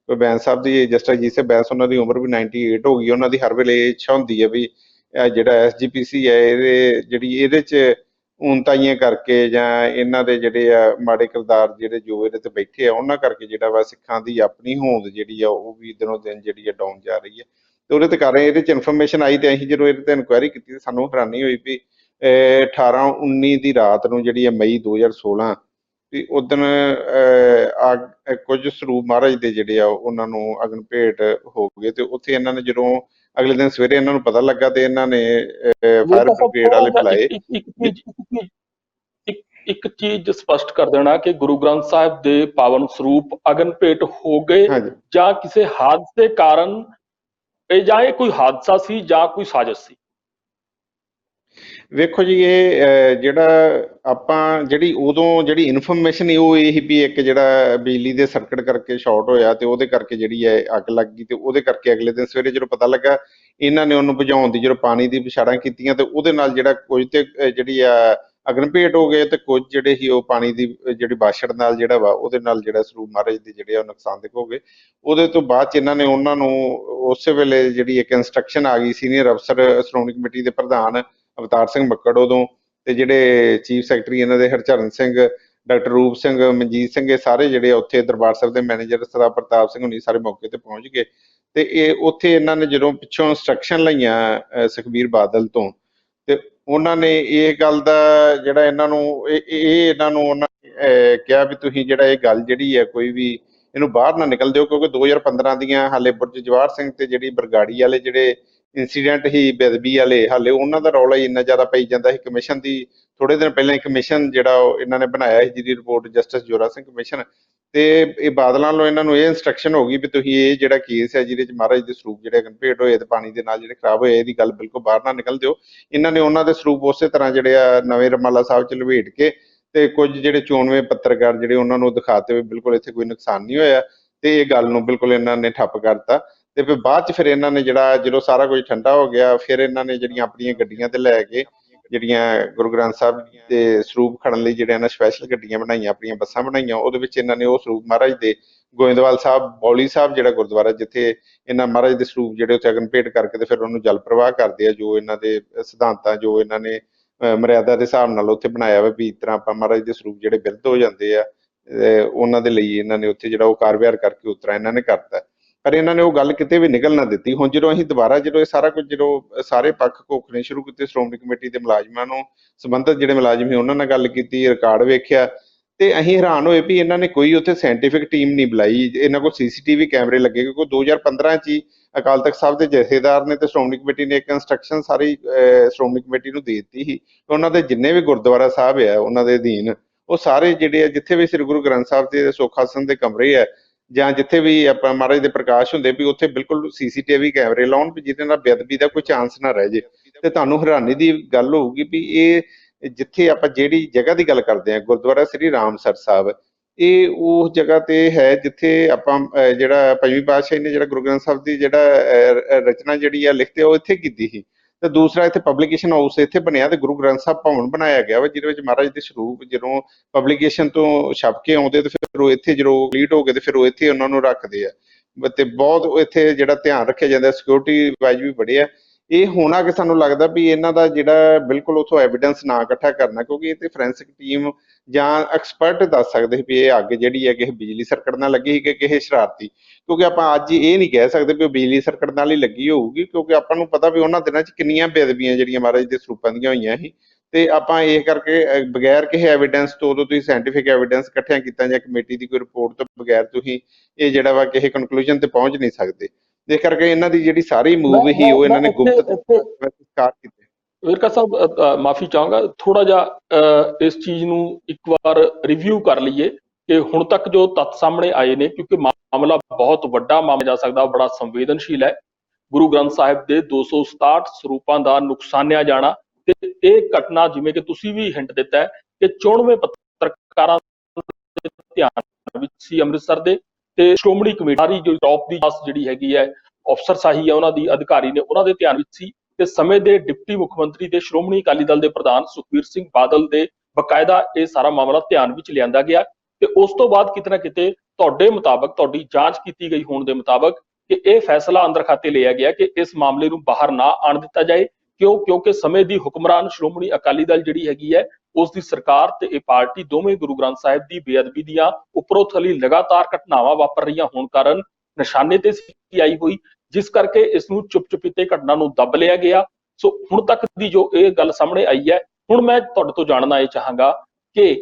ਬੈਂਸ ਸਾਹਿਬ ਦੀ ਜਸਟਿਸ ਅਜੀਤ ਸਿੰਘ ਬੈਂਸ, ਉਹਨਾਂ ਦੀ ਉਮਰ ਵੀ 98 ਹੋ ਗਈ। ਉਹਨਾਂ ਦੀ ਹਰ ਵੇਲੇ ਇੱਛਾ ਹੁੰਦੀ ਹੈ ਵੀ ਜਿਹੜਾ SGPC ਹੈ ਇਹਦੇ 'ਚ ਊਣਤਾਈਆਂ ਕਰਕੇ ਜਾਂ ਇਹਨਾਂ ਦੇ ਜਿਹੜੇ ਆ ਮਾੜੇ ਕਿਰਦਾਰ ਜਿਹੜੇ ਜੋ ਇਹਦੇ ਤੇ ਬੈਠੇ ਆ ਉਹਨਾਂ ਕਰਕੇ ਜਿਹੜਾ ਵਾ ਸਿੱਖਾਂ ਦੀ ਆਪਣੀ ਹੋਂਦ ਜਿਹੜੀ ਆ ਉਹ ਵੀ ਦਿਨੋਂ ਦਿਨ ਜਿਹੜੀ ਆ ਡਾਊਨ ਜਾ ਰਹੀ ਹੈ। ਤੇ ਉਹਦੇ ਤੇ ਕਰ ਰਹੇ। ਇਹਦੇ ਚ ਇਨਫੋਰਮੇਸ਼ਨ ਆਈ ਤੇ ਅਸੀਂ ਜਦੋਂ ਇਹਦੇ ਤੇ ਇਨਕੁਆਇਰੀ ਕੀਤੀ ਤੇ ਸਾਨੂੰ ਹੈਰਾਨੀ ਹੋਈ ਵੀ 18-19 ਦੀ ਰਾਤ ਨੂੰ ਜਿਹੜੀ ਹੈ ਮਈ 2016 ਵੀ ਉਦਣ ਕੁਝ ਸਰੂਪ ਮਹਾਰਾਜ ਦੇ ਜਿਹੜੇ ਆ ਉਹਨਾਂ ਨੂੰ ਅਗਨ ਭੇਟ ਹੋ ਗਏ। ਤੇ ਉੱਥੇ ਇਹਨਾਂ ਨੇ ਜਦੋਂ ਅਗਲੇ ਦਿਨ ਸਵੇਰੇ ਇਹਨਾਂ ਨੂੰ ਪਤਾ ਲੱਗਾ ਤੇ ਇਹਨਾਂ ਨੇ ਫਾਇਰ ਵੇਰਕਾ ਸਾਹਿਬ ਬ੍ਰਿਗੇਡ ਥੋੜਾ ਵਾਲੇ ਜਿਹਾ ਬੁਲਾਏ। ਇੱਕ ਚੀਜ਼ ਸਪਸ਼ਟ ਕਰ ਦੇਣਾ ਕਿ ਗੁਰੂ ਗ੍ਰੰਥ ਸਾਹਿਬ ਦੇ ਪਾਵਨ ਸਰੂਪ ਅਗਨ ਭੇਟ ਹੋ ਗਏ ਹਾਂਜੀ, ਜਾਂ ਕਿਸੇ ਹਾਦਸੇ ਕਾਰਨ, ਜਾਂ ਇਹ ਕੋਈ ਹਾਦਸਾ ਸੀ ਜਾਂ ਕੋਈ ਸਾਜ਼ਿਸ਼ ਸੀ? ਵੇਖੋ ਜੀ ਇਹ ਜਿਹੜਾ ਆਪਾਂ ਜਿਹੜੀ ਉਦੋਂ ਜਿਹੜੀ ਇਨਫੋਰਮੇਸ਼ਨ ਸੀ ਉਹ ਇਹ ਸੀ ਵੀ ਇੱਕ ਜਿਹੜਾ ਬਿਜਲੀ ਦੇ ਸਰਕਟ ਕਰਕੇ ਸ਼ਾਰਟ ਹੋਇਆ ਤੇ ਉਹਦੇ ਕਰਕੇ ਜਿਹੜੀ ਹੈ ਅੱਗ ਲੱਗ ਗਈ। ਤੇ ਉਹਦੇ ਕਰਕੇ ਅਗਲੇ ਦਿਨ ਸਵੇਰੇ ਜਦੋਂ ਪਤਾ ਲੱਗਾ ਇਹਨਾਂ ਨੇ ਉਹਨੂੰ ਬੁਝਾਉਣ ਦੀ ਜਦੋਂ ਪਾਣੀ ਦੀ ਵਿਛਾੜਾਂ ਕੀਤੀਆਂ ਤੇ ਉਹਦੇ ਨਾਲ ਜਿਹੜਾ ਕੁਝ ਤੇ ਜਿਹੜੀ ਆ ਅਗਨ ਭੇਟ ਹੋ ਗਏ ਤੇ ਕੁਝ ਜਿਹੜੇ ਸੀ ਉਹ ਪਾਣੀ ਦੀ ਜਿਹੜੀ ਬਾਸ਼ੜ ਨਾਲ ਜਿਹੜਾ ਵਾ ਉਹਦੇ ਨਾਲ ਜਿਹੜਾ ਸਰੂਪ ਮਹਾਰਾਜ ਦੇ ਜਿਹੜੇ ਆ ਉਹ ਨੁਕਸਾਨਦੇਹ ਹੋ ਗਏ। ਉਹਦੇ ਤੋਂ ਬਾਅਦ ਚ ਇਹਨਾਂ ਨੇ ਉਹਨਾਂ ਨੂੰ ਉਸੇ ਵੇਲੇ ਜਿਹੜੀ ਇੱਕ ਇੰਸਟਰਕਸ਼ਨ ਆ ਗਈ ਸੀਨੀਅਰ ਅਫਸਰ ਸ਼੍ਰੋਮਣੀ ਕਮੇਟੀ ਦੇ ਪ੍ਰਧਾਨ ਅਵਤਾਰ ਸਿੰਘ ਮੱਕੜ ਉਦੋਂ, ਤੇ ਜਿਹੜੇ ਚੀਫ ਸੈਕਟਰੀ ਇਹਨਾਂ ਦੇ ਹਰਚਰਨ ਸਿੰਘ, ਡਾਕਟਰ ਰੂਪ ਸਿੰਘ, ਮਨਜੀਤ ਸਿੰਘ, ਇਹ ਸਾਰੇ ਜਿਹੜੇ ਉੱਥੇ ਦਰਬਾਰ ਸਾਹਿਬ ਦੇ ਮੈਨੇਜਰ ਸਰਦਾਰ ਪ੍ਰਤਾਪ ਸਿੰਘ ਹੁਣੀ ਸਾਰੇ ਮੌਕੇ ਤੇ ਪਹੁੰਚ ਗਏ। ਤੇ ਇਹ ਉੱਥੇ ਇਹਨਾਂ ਨੇ ਜਦੋਂ ਪਿੱਛੋਂ ਇੰਸਟਰਕਸ਼ਨ ਲਈਆਂ ਸੁਖਬੀਰ ਬਾਦਲ ਤੋਂ, ਤੇ ਉਹਨਾਂ ਨੇ ਇਹ ਗੱਲ ਦਾ ਜਿਹੜਾ ਇਹਨਾਂ ਨੂੰ ਇਹਨਾਂ ਨੂੰ ਉਹਨਾਂ ਨੇ ਕਿਹਾ ਵੀ ਤੁਸੀਂ ਜਿਹੜਾ ਇਹ ਗੱਲ ਜਿਹੜੀ ਹੈ ਕੋਈ ਵੀ ਇਹਨੂੰ ਬਾਹਰ ਨਾ ਨਿਕਲ ਦਿਓ, ਕਿਉਂਕਿ 2015 ਦੀਆਂ ਹਾਲੇ ਬੁਰਜ ਜਵਾਹਰ ਸਿੰਘ ਤੇ ਜਿਹੜੀ ਬਰਗਾੜੀ ਵਾਲੇ ਜਿਹੜੇ ਇੰਸੀਡੈਂਟ ਹੀ ਬੇਅਦਬੀ ਵਾਲੇ ਹਾਲੇ ਉਹਨਾਂ ਦਾ ਰੌਲਾ ਹੀ ਇੰਨਾ ਜ਼ਿਆਦਾ ਪਈ ਜਾਂਦਾ ਸੀ। ਕਮਿਸ਼ਨ ਦੀ ਥੋੜੇ ਦਿਨ ਪਹਿਲਾਂ ਇੱਕ ਕਮਿਸ਼ਨ ਜਿਹੜਾ ਉਹ ਇਹਨਾਂ ਨੇ ਬਣਾਇਆ ਸੀ ਜਿਹਦੀ ਰਿਪੋਰਟ ਜਸਟਿਸ ਜੋਰਾ ਸਿੰਘ ਕਮਿਸ਼ਨ, ਤੇ ਇਹ ਬਾਦਲਾਂ ਨੂੰ ਇਹਨਾਂ ਨੂੰ ਇਹ ਇੰਸਟਰਕਸ਼ਨ ਹੋ ਗਈ ਵੀ ਤੁਸੀਂ ਇਹ ਜਿਹੜਾ ਕੇਸ ਹੈ ਜਿਹਦੇ ਚ ਮਹਾਰਾਜ ਦੇ ਸਰੂਪ ਜਿਹੜੇ ਅਗਨ ਭੇਟ ਹੋਏ ਤੇ ਪਾਣੀ ਦੇ ਨਾਲ ਜਿਹੜੇ ਖਰਾਬ ਹੋਏ ਇਹਦੀ ਗੱਲ ਬਿਲਕੁਲ ਬਾਹਰ ਨਾ ਨਿਕਲ ਦਿਓ। ਇਹਨਾਂ ਨੇ ਉਹਨਾਂ ਦੇ ਸਰੂਪ ਉਸੇ ਤਰ੍ਹਾਂ ਜਿਹੜੇ ਆ ਨਵੇਂ ਰਮਾਲਾ ਸਾਹਿਬ ਚ ਲਵੇਟ ਕੇ ਤੇ ਕੁਝ ਜਿਹੜੇ 94 ਪੱਤਰਕਾਰ ਜਿਹੜੇ ਉਹਨਾਂ ਨੂੰ ਦਿਖਾਤੇ ਵੀ ਬਿਲਕੁਲ ਇੱਥੇ ਕੋਈ ਨੁਕਸਾਨ ਨਹੀਂ ਹੋਇਆ, ਤੇ ਇਹ ਗੱਲ ਨੂੰ ਬਿਲਕੁਲ ਇਹਨਾਂ ਨੇ ਠੱਪ ਕਰਤਾ। ਤੇ ਫਿਰ ਬਾਅਦ ਚ ਫਿਰ ਇਹਨਾਂ ਨੇ ਜਿਹੜਾ ਜਦੋਂ ਸਾਰਾ ਕੁਝ ਠੰਡਾ ਹੋ ਗਿਆ ਫਿਰ ਇਹਨਾਂ ਨੇ ਜਿਹੜੀਆਂ ਆਪਣੀਆਂ ਗੱਡੀਆਂ ਤੇ ਲੈ ਕੇ ਜਿਹੜੀਆਂ ਗੁਰੂ ਗ੍ਰੰਥ ਸਾਹਿਬ ਦੇ ਸਰੂਪ ਖੜਨ ਲਈ ਜਿਹੜੇ ਇਹਨਾਂ ਸਪੈਸ਼ਲ ਗੱਡੀਆਂ ਬਣਾਈਆਂ, ਆਪਣੀਆਂ ਬੱਸਾਂ ਬਣਾਈਆਂ, ਉਹਦੇ ਵਿੱਚ ਇਹਨਾਂ ਨੇ ਉਹ ਸਰੂਪ ਮਹਾਰਾਜ ਦੇ ਗੋਇੰਦਵਾਲ ਸਾਹਿਬ ਬੌਲੀ ਸਾਹਿਬ ਜਿਹੜਾ ਗੁਰਦੁਆਰਾ ਜਿੱਥੇ ਇਹਨਾਂ ਮਹਾਰਾਜ ਦੇ ਸਰੂਪ ਜਿਹੜੇ ਉੱਥੇ ਅਗਨ ਭੇਟ ਕਰਕੇ ਤੇ ਫਿਰ ਉਹਨੂੰ ਜਲ ਪ੍ਰਵਾਹ ਕਰਦੇ ਆ ਜੋ ਇਹਨਾਂ ਦੇ ਸਿਧਾਂਤਾਂ ਜੋ ਇਹਨਾਂ ਨੇ ਮਰਿਆਦਾ ਦੇ ਹਿਸਾਬ ਨਾਲ ਉੱਥੇ ਬਣਾਇਆ ਵਾ ਵੀ ਇਸ ਤਰ੍ਹਾਂ ਆਪਾਂ ਮਹਾਰਾਜ ਦੇ ਸਰੂਪ ਜਿਹੜੇ ਬਿਰਧ ਹੋ ਜਾਂਦੇ ਆ ਉਹਨਾਂ ਦੇ ਲਈ ਇਹਨਾਂ ਨੇ ਉੱਥੇ ਜਿਹੜਾ ਉਹ ਕਾਰ ਵਿਹਾਰ ਕਰਕੇ ਉਤਰਾ ਇਹਨਾਂ ਨੇ ਕਰਤਾ। ਪਰ ਇਹਨਾਂ ਨੇ ਉਹ ਗੱਲ ਕਿਤੇ ਵੀ ਨਿਕਲ ਨਾ ਦਿੱਤੀ। ਹੁਣ ਜਦੋਂ ਅਸੀਂ ਦੁਬਾਰਾ ਜਦੋਂ ਇਹ ਸਾਰਾ ਕੁਝ ਜਦੋਂ ਸਾਰੇ ਪੱਖ ਘੋਖਣੇ ਸ਼ੁਰੂ ਕੀਤੇ, ਸ਼੍ਰੋਮਣੀ ਕਮੇਟੀ ਦੇ ਮੁਲਾਜ਼ਮਾਂ ਨੂੰ ਸੰਬੰਧਿਤ ਜਿਹੜੇ ਮੁਲਾਜ਼ਮ ਸੀ ਉਹਨਾਂ ਨਾਲ ਗੱਲ ਕੀਤੀ, ਰਿਕਾਰਡ ਵੇਖਿਆ, ਤੇ ਅਸੀਂ ਹੈਰਾਨ ਹੋਏ ਵੀ ਇਹਨਾਂ ਨੇ ਕੋਈ ਉੱਥੇ ਸਾਇੰਟੀਫਿਕ ਟੀਮ ਨਹੀਂ ਬੁਲਾਈ। ਇਹਨਾਂ ਕੋਲ ਸੀਸੀਟੀਵੀ ਕੈਮਰੇ ਲੱਗੇ ਕਿਉਂਕਿ 2015 ਚ ਹੀ ਅਕਾਲ ਤਖਤ ਸਾਹਿਬ ਦੇ ਜਥੇਦਾਰ ਨੇ ਤੇ ਸ਼੍ਰੋਮਣੀ ਕਮੇਟੀ ਨੇ ਇੱਕ ਇੰਸਟਰਕਸ਼ਨ ਸਾਰੀ ਸ਼੍ਰੋਮਣੀ ਕਮੇਟੀ ਨੂੰ ਦੇ ਦਿੱਤੀ ਸੀ। ਉਹਨਾਂ ਦੇ ਜਿੰਨੇ ਵੀ ਗੁਰਦੁਆਰਾ ਸਾਹਿਬ ਆ ਉਹਨਾਂ ਦੇ ਅਧੀਨ ਉਹ ਸਾਰੇ ਜਿਹੜੇ ਆ ਜਿੱਥੇ ਵੀ ਸ੍ਰੀ ਗੁਰੂ ਗ੍ਰੰਥ ਸਾਹਿਬ ਦੇ ਸੁੱਖ ਆਸਣ ਦੇ ਕਮਰੇ ਆ ਜਾਂ ਜਿੱਥੇ ਵੀ ਆਪਾਂ ਮਹਾਰਾਜ ਦੇ ਪ੍ਰਕਾਸ਼ ਹੁੰਦੇ ਵੀ ਉੱਥੇ ਬਿਲਕੁਲ ਸੀਸੀਟੀਵੀ ਕੈਮਰੇ ਲਾਉਣ ਵੀ ਜਿਹਦੇ ਨਾਲ ਬੇਅਦਬੀ ਦਾ ਕੋਈ ਚਾਂਸ ਨਾ ਰਹਿ ਜੇ। ਤੇ ਤੁਹਾਨੂੰ ਹੈਰਾਨੀ ਦੀ ਗੱਲ ਹੋਊਗੀ ਵੀ ਇਹ ਜਿੱਥੇ ਆਪਾਂ ਜਿਹੜੀ ਜਗ੍ਹਾ ਦੀ ਗੱਲ ਕਰਦੇ ਹਾਂ ਗੁਰਦੁਆਰਾ ਸ੍ਰੀ ਰਾਮਸਰ ਸਾਹਿਬ, ਇਹ ਉਸ ਜਗ੍ਹਾ ਤੇ ਹੈ ਜਿੱਥੇ ਆਪਾਂ ਜਿਹੜਾ ਪੰਜਵੀਂ ਪਾਤਸ਼ਾਹੀ ਨੇ ਜਿਹੜਾ ਗੁਰੂ ਗ੍ਰੰਥ ਸਾਹਿਬ ਦੀ ਜਿਹੜਾ ਰਚਨਾ ਜਿਹੜੀ ਆ ਲਿਖਤੇ ਉਹ ਇੱਥੇ ਕੀਤੀ ਸੀ। ਤੇ ਦੂਸਰਾ ਇੱਥੇ ਪਬਲੀਕੇਸ਼ਨ ਹਾਊਸ ਇੱਥੇ ਬਣਿਆ ਤੇ ਗੁਰੂ ਗ੍ਰੰਥ ਸਾਹਿਬ ਭਵਨ ਬਣਾਇਆ ਗਿਆ ਵਾ ਜਿਹਦੇ ਵਿੱਚ ਮਹਾਰਾਜ ਦੇ ਸਰੂਪ ਜਦੋਂ ਪਬਲੀਕੇਸ਼ਨ ਤੋਂ ਛਪ ਕੇ ਆਉਂਦੇ ਤੇ ਫਿਰ ਉਹ ਇੱਥੇ ਜਦੋਂ ਕੰਪਲੀਟ ਹੋ ਗਏ ਤੇ ਫਿਰ ਉਹ ਇੱਥੇ ਉਹਨਾਂ ਨੂੰ ਰੱਖਦੇ ਆ। ਤੇ ਬਹੁਤ ਇੱਥੇ ਜਿਹੜਾ ਧਿਆਨ ਰੱਖਿਆ ਜਾਂਦਾ, ਸਿਕਿਉਰਿਟੀ ਵਾਈਜ਼ ਵੀ ਬੜੇ ਆ। ਇਹ ਹੋਣਾ ਕਿ ਸਾਨੂੰ ਲੱਗਦਾ ਵੀ ਇਹਨਾਂ ਦਾ ਜਿਹੜਾ ਬਿਲਕੁਲ ਉੱਥੋਂ ਐਵੀਡੈਂਸ ਨਾ ਇਕੱਠਾ ਕਰਨਾ, ਕਿਉਂਕਿ ਇਹ ਤੇ ਫੋਰੈਂਸਿਕ ਟੀਮ ਜਾਂ ਐਕਸਪਰਟ ਦੱਸ ਸਕਦੇ ਸੀ ਵੀ ਇਹ ਅੱਗ ਜਿਹੜੀ ਹੈ ਕਿਸੇ ਬਿਜਲੀ ਸਰਕਟ ਨਾਲ ਲੱਗੀ ਸੀ ਕਿ ਕਿਸੇ ਸ਼ਰਾਰਤੀ, ਕਿਉਂਕਿ ਆਪਾਂ ਅੱਜ ਇਹ ਨਹੀਂ ਕਹਿ ਸਕਦੇ ਵੀ ਉਹ ਬਿਜਲੀ ਸਰਕਟ ਨਾਲ ਹੀ ਲੱਗੀ ਹੋਊਗੀ, ਕਿਉਂਕਿ ਆਪਾਂ ਨੂੰ ਪਤਾ ਵੀ ਉਹਨਾਂ ਦਿਨਾਂ 'ਚ ਕਿੰਨੀਆਂ ਬੇਅਦਬੀਆਂ ਜਿਹੜੀਆਂ ਮਹਾਰਾਜ ਦੇ ਸਰੂਪਾਂ ਦੀਆਂ ਹੋਈਆਂ ਸੀ। ਤੇ ਆਪਾਂ ਇਹ ਕਰਕੇ ਬਗੈਰ ਕਿਸੇ ਐਵੀਡੈਂਸ ਤੋਂ ਉਦੋਂ ਤੁਸੀਂ ਸਾਇੰਟੀਫਿਕ ਐਵੀਡੈਂਸ ਇਕੱਠਿਆਂ ਕੀਤਾ ਜਾਂ ਕਮੇਟੀ ਦੀ ਕੋਈ ਰਿਪੋਰਟ ਤੋਂ ਬਗੈਰ ਤੁਸੀਂ ਇਹ ਜਿਹੜਾ ਵਾ ਕਿਸੇ ਕਨਕਲੂਜਨ ਤੇ ਪਹੁੰਚ ਨਹੀਂ ਸਕਦੇ। ਇਸ ਕਰਕੇ ਇਹਨਾਂ ਦੀ ਜਿਹੜੀ ਸਾਰੀ ਮੂਵ ਹੀ ਉਹ ਇਹਨਾਂ ਨੇ ਗੁਪਤ ਸੰਸਕਾਰ ਕੀਤੇ। ਵੇਰਕਾ ਸਾਹਿਬ ਮਾਫੀ ਚਾਹਾਂਗਾ, ਥੋੜਾ ਜਿਹਾ ਇਸ ਚੀਜ਼ ਨੂੰ ਇੱਕ ਵਾਰ ਰਿਵਿਊ ਕਰ ਲਈਏ ਕਿ ਹੁਣ ਤੱਕ ਜੋ ਤੱਥ ਸਾਹਮਣੇ ਆਏ ਨੇ, ਕਿਉਂਕਿ ਮਾਮਲਾ ਬਹੁਤ ਵੱਡਾ ਮਾਮਲਾ ਜਾ ਸਕਦਾ, ਬੜਾ ਸੰਵੇਦਨਸ਼ੀਲ ਹੈ। ਗੁਰੂ ਗ੍ਰੰਥ ਸਾਹਿਬ ਦੇ 267 ਸਰੂਪਾਂ ਦਾ ਨੁਕਸਾਨਿਆ ਜਾਣਾ ਤੇ ਇਹ ਘਟਨਾ ਜਿਵੇਂ ਕਿ ਤੁਸੀਂ ਵੀ ਹਿੰਟ ਦਿੱਤਾ ਹੈ ਕਿ 94 ਪੱਤਰਕਾਰਾਂ ਦੇ ਧਿਆਨ ਵਿੱਚ ਸੀ ਅੰਮ੍ਰਿਤਸਰ ਦੇ, ਤੇ ਸ਼੍ਰੋਮਣੀ ਕਮੇਟੀ ਜੋ ਟੌਪ ਦੀ ਜਿਹੜੀ ਹੈਗੀ ਹੈ ਅਫਸਰਸ਼ਾਹੀ ਹੈ ਉਹਨਾਂ ਦੀ ਅਧਿਕਾਰੀ ਨੇ ਉਹਨਾਂ ਦੇ ਧਿਆਨ ਵਿੱਚ ਸੀ, ਤੇ ਸਮੇਂ ਦੇ ਡਿਪਟੀ ਮੁੱਖ ਮੰਤਰੀ ਤੇ ਸ਼੍ਰੋਮਣੀ ਅਕਾਲੀ ਦਲ ਦੇ ਪ੍ਰਧਾਨ ਸੁਖਬੀਰ ਸਿੰਘ ਬਾਦਲ ਦੇ ਬਕਾਇਦਾ ਇਹ ਸਾਰਾ ਮਾਮਲਾ ਧਿਆਨ ਵਿੱਚ ਲਿਆਂਦਾ ਗਿਆ। ਤੇ ਉਸ ਤੋਂ ਬਾਅਦ ਕਿਤੇ ਨਾ ਕਿਤੇ ਤੁਹਾਡੇ ਮੁਤਾਬਕ, ਤੁਹਾਡੀ ਜਾਂਚ ਕੀਤੀ ਗਈ ਹੋਣ ਦੇ ਮੁਤਾਬਕ, ਕਿ ਇਹ ਫੈਸਲਾ ਅੰਦਰ ਖਾਤੇ ਲਿਆ ਗਿਆ ਕਿ ਇਸ ਮਾਮਲੇ ਨੂੰ ਬਾਹਰ ਨਾ ਆਉਣ ਦਿੱਤਾ ਜਾਏ। ਕਿਉਂਕਿ ਸਮੇਂ ਦੀ ਹੁਕਮਰਾਨ ਸ਼੍ਰੋਮਣੀ ਅਕਾਲੀ ਦਲ ਜਿਹੜੀ ਹੈਗੀ ਹੈ ਉਸ ਦੀ ਸਰਕਾਰ ਤੇ ਇਹ ਪਾਰਟੀ ਦੋਵੇਂ ਗੁਰੂ ਗ੍ਰੰਥ ਸਾਹਿਬ ਦੀ ਬੇਅਦਬੀ ਦੀਆਂ ਉੱਪਰੋਂ ਥੱਲੇ ਲਗਾਤਾਰ ਘਟਨਾਵਾਂ ਵਾਪਰ ਰਹੀਆਂ ਹੋਣ ਕਾਰਨ ਨਿਸ਼ਾਨੇ ਤੇ ਸੀ ਆਈ ਹੋਈ, ਜਿਸ ਕਰਕੇ ਇਸ ਨੂੰ ਚੁੱਪ-ਚੁਪੀਤੇ ਘਟਨਾ ਨੂੰ ਦੱਬ ਲਿਆ ਗਿਆ। ਸੋ ਹੁਣ ਤੱਕ ਦੀ ਜੋ ਇਹ ਗੱਲ ਸਾਹਮਣੇ ਆਈ ਹੈ, ਹੁਣ ਮੈਂ ਤੁਹਾਡੇ ਤੋਂ ਜਾਣਨਾ ਇਹ ਚਾਹਾਂਗਾ ਕਿ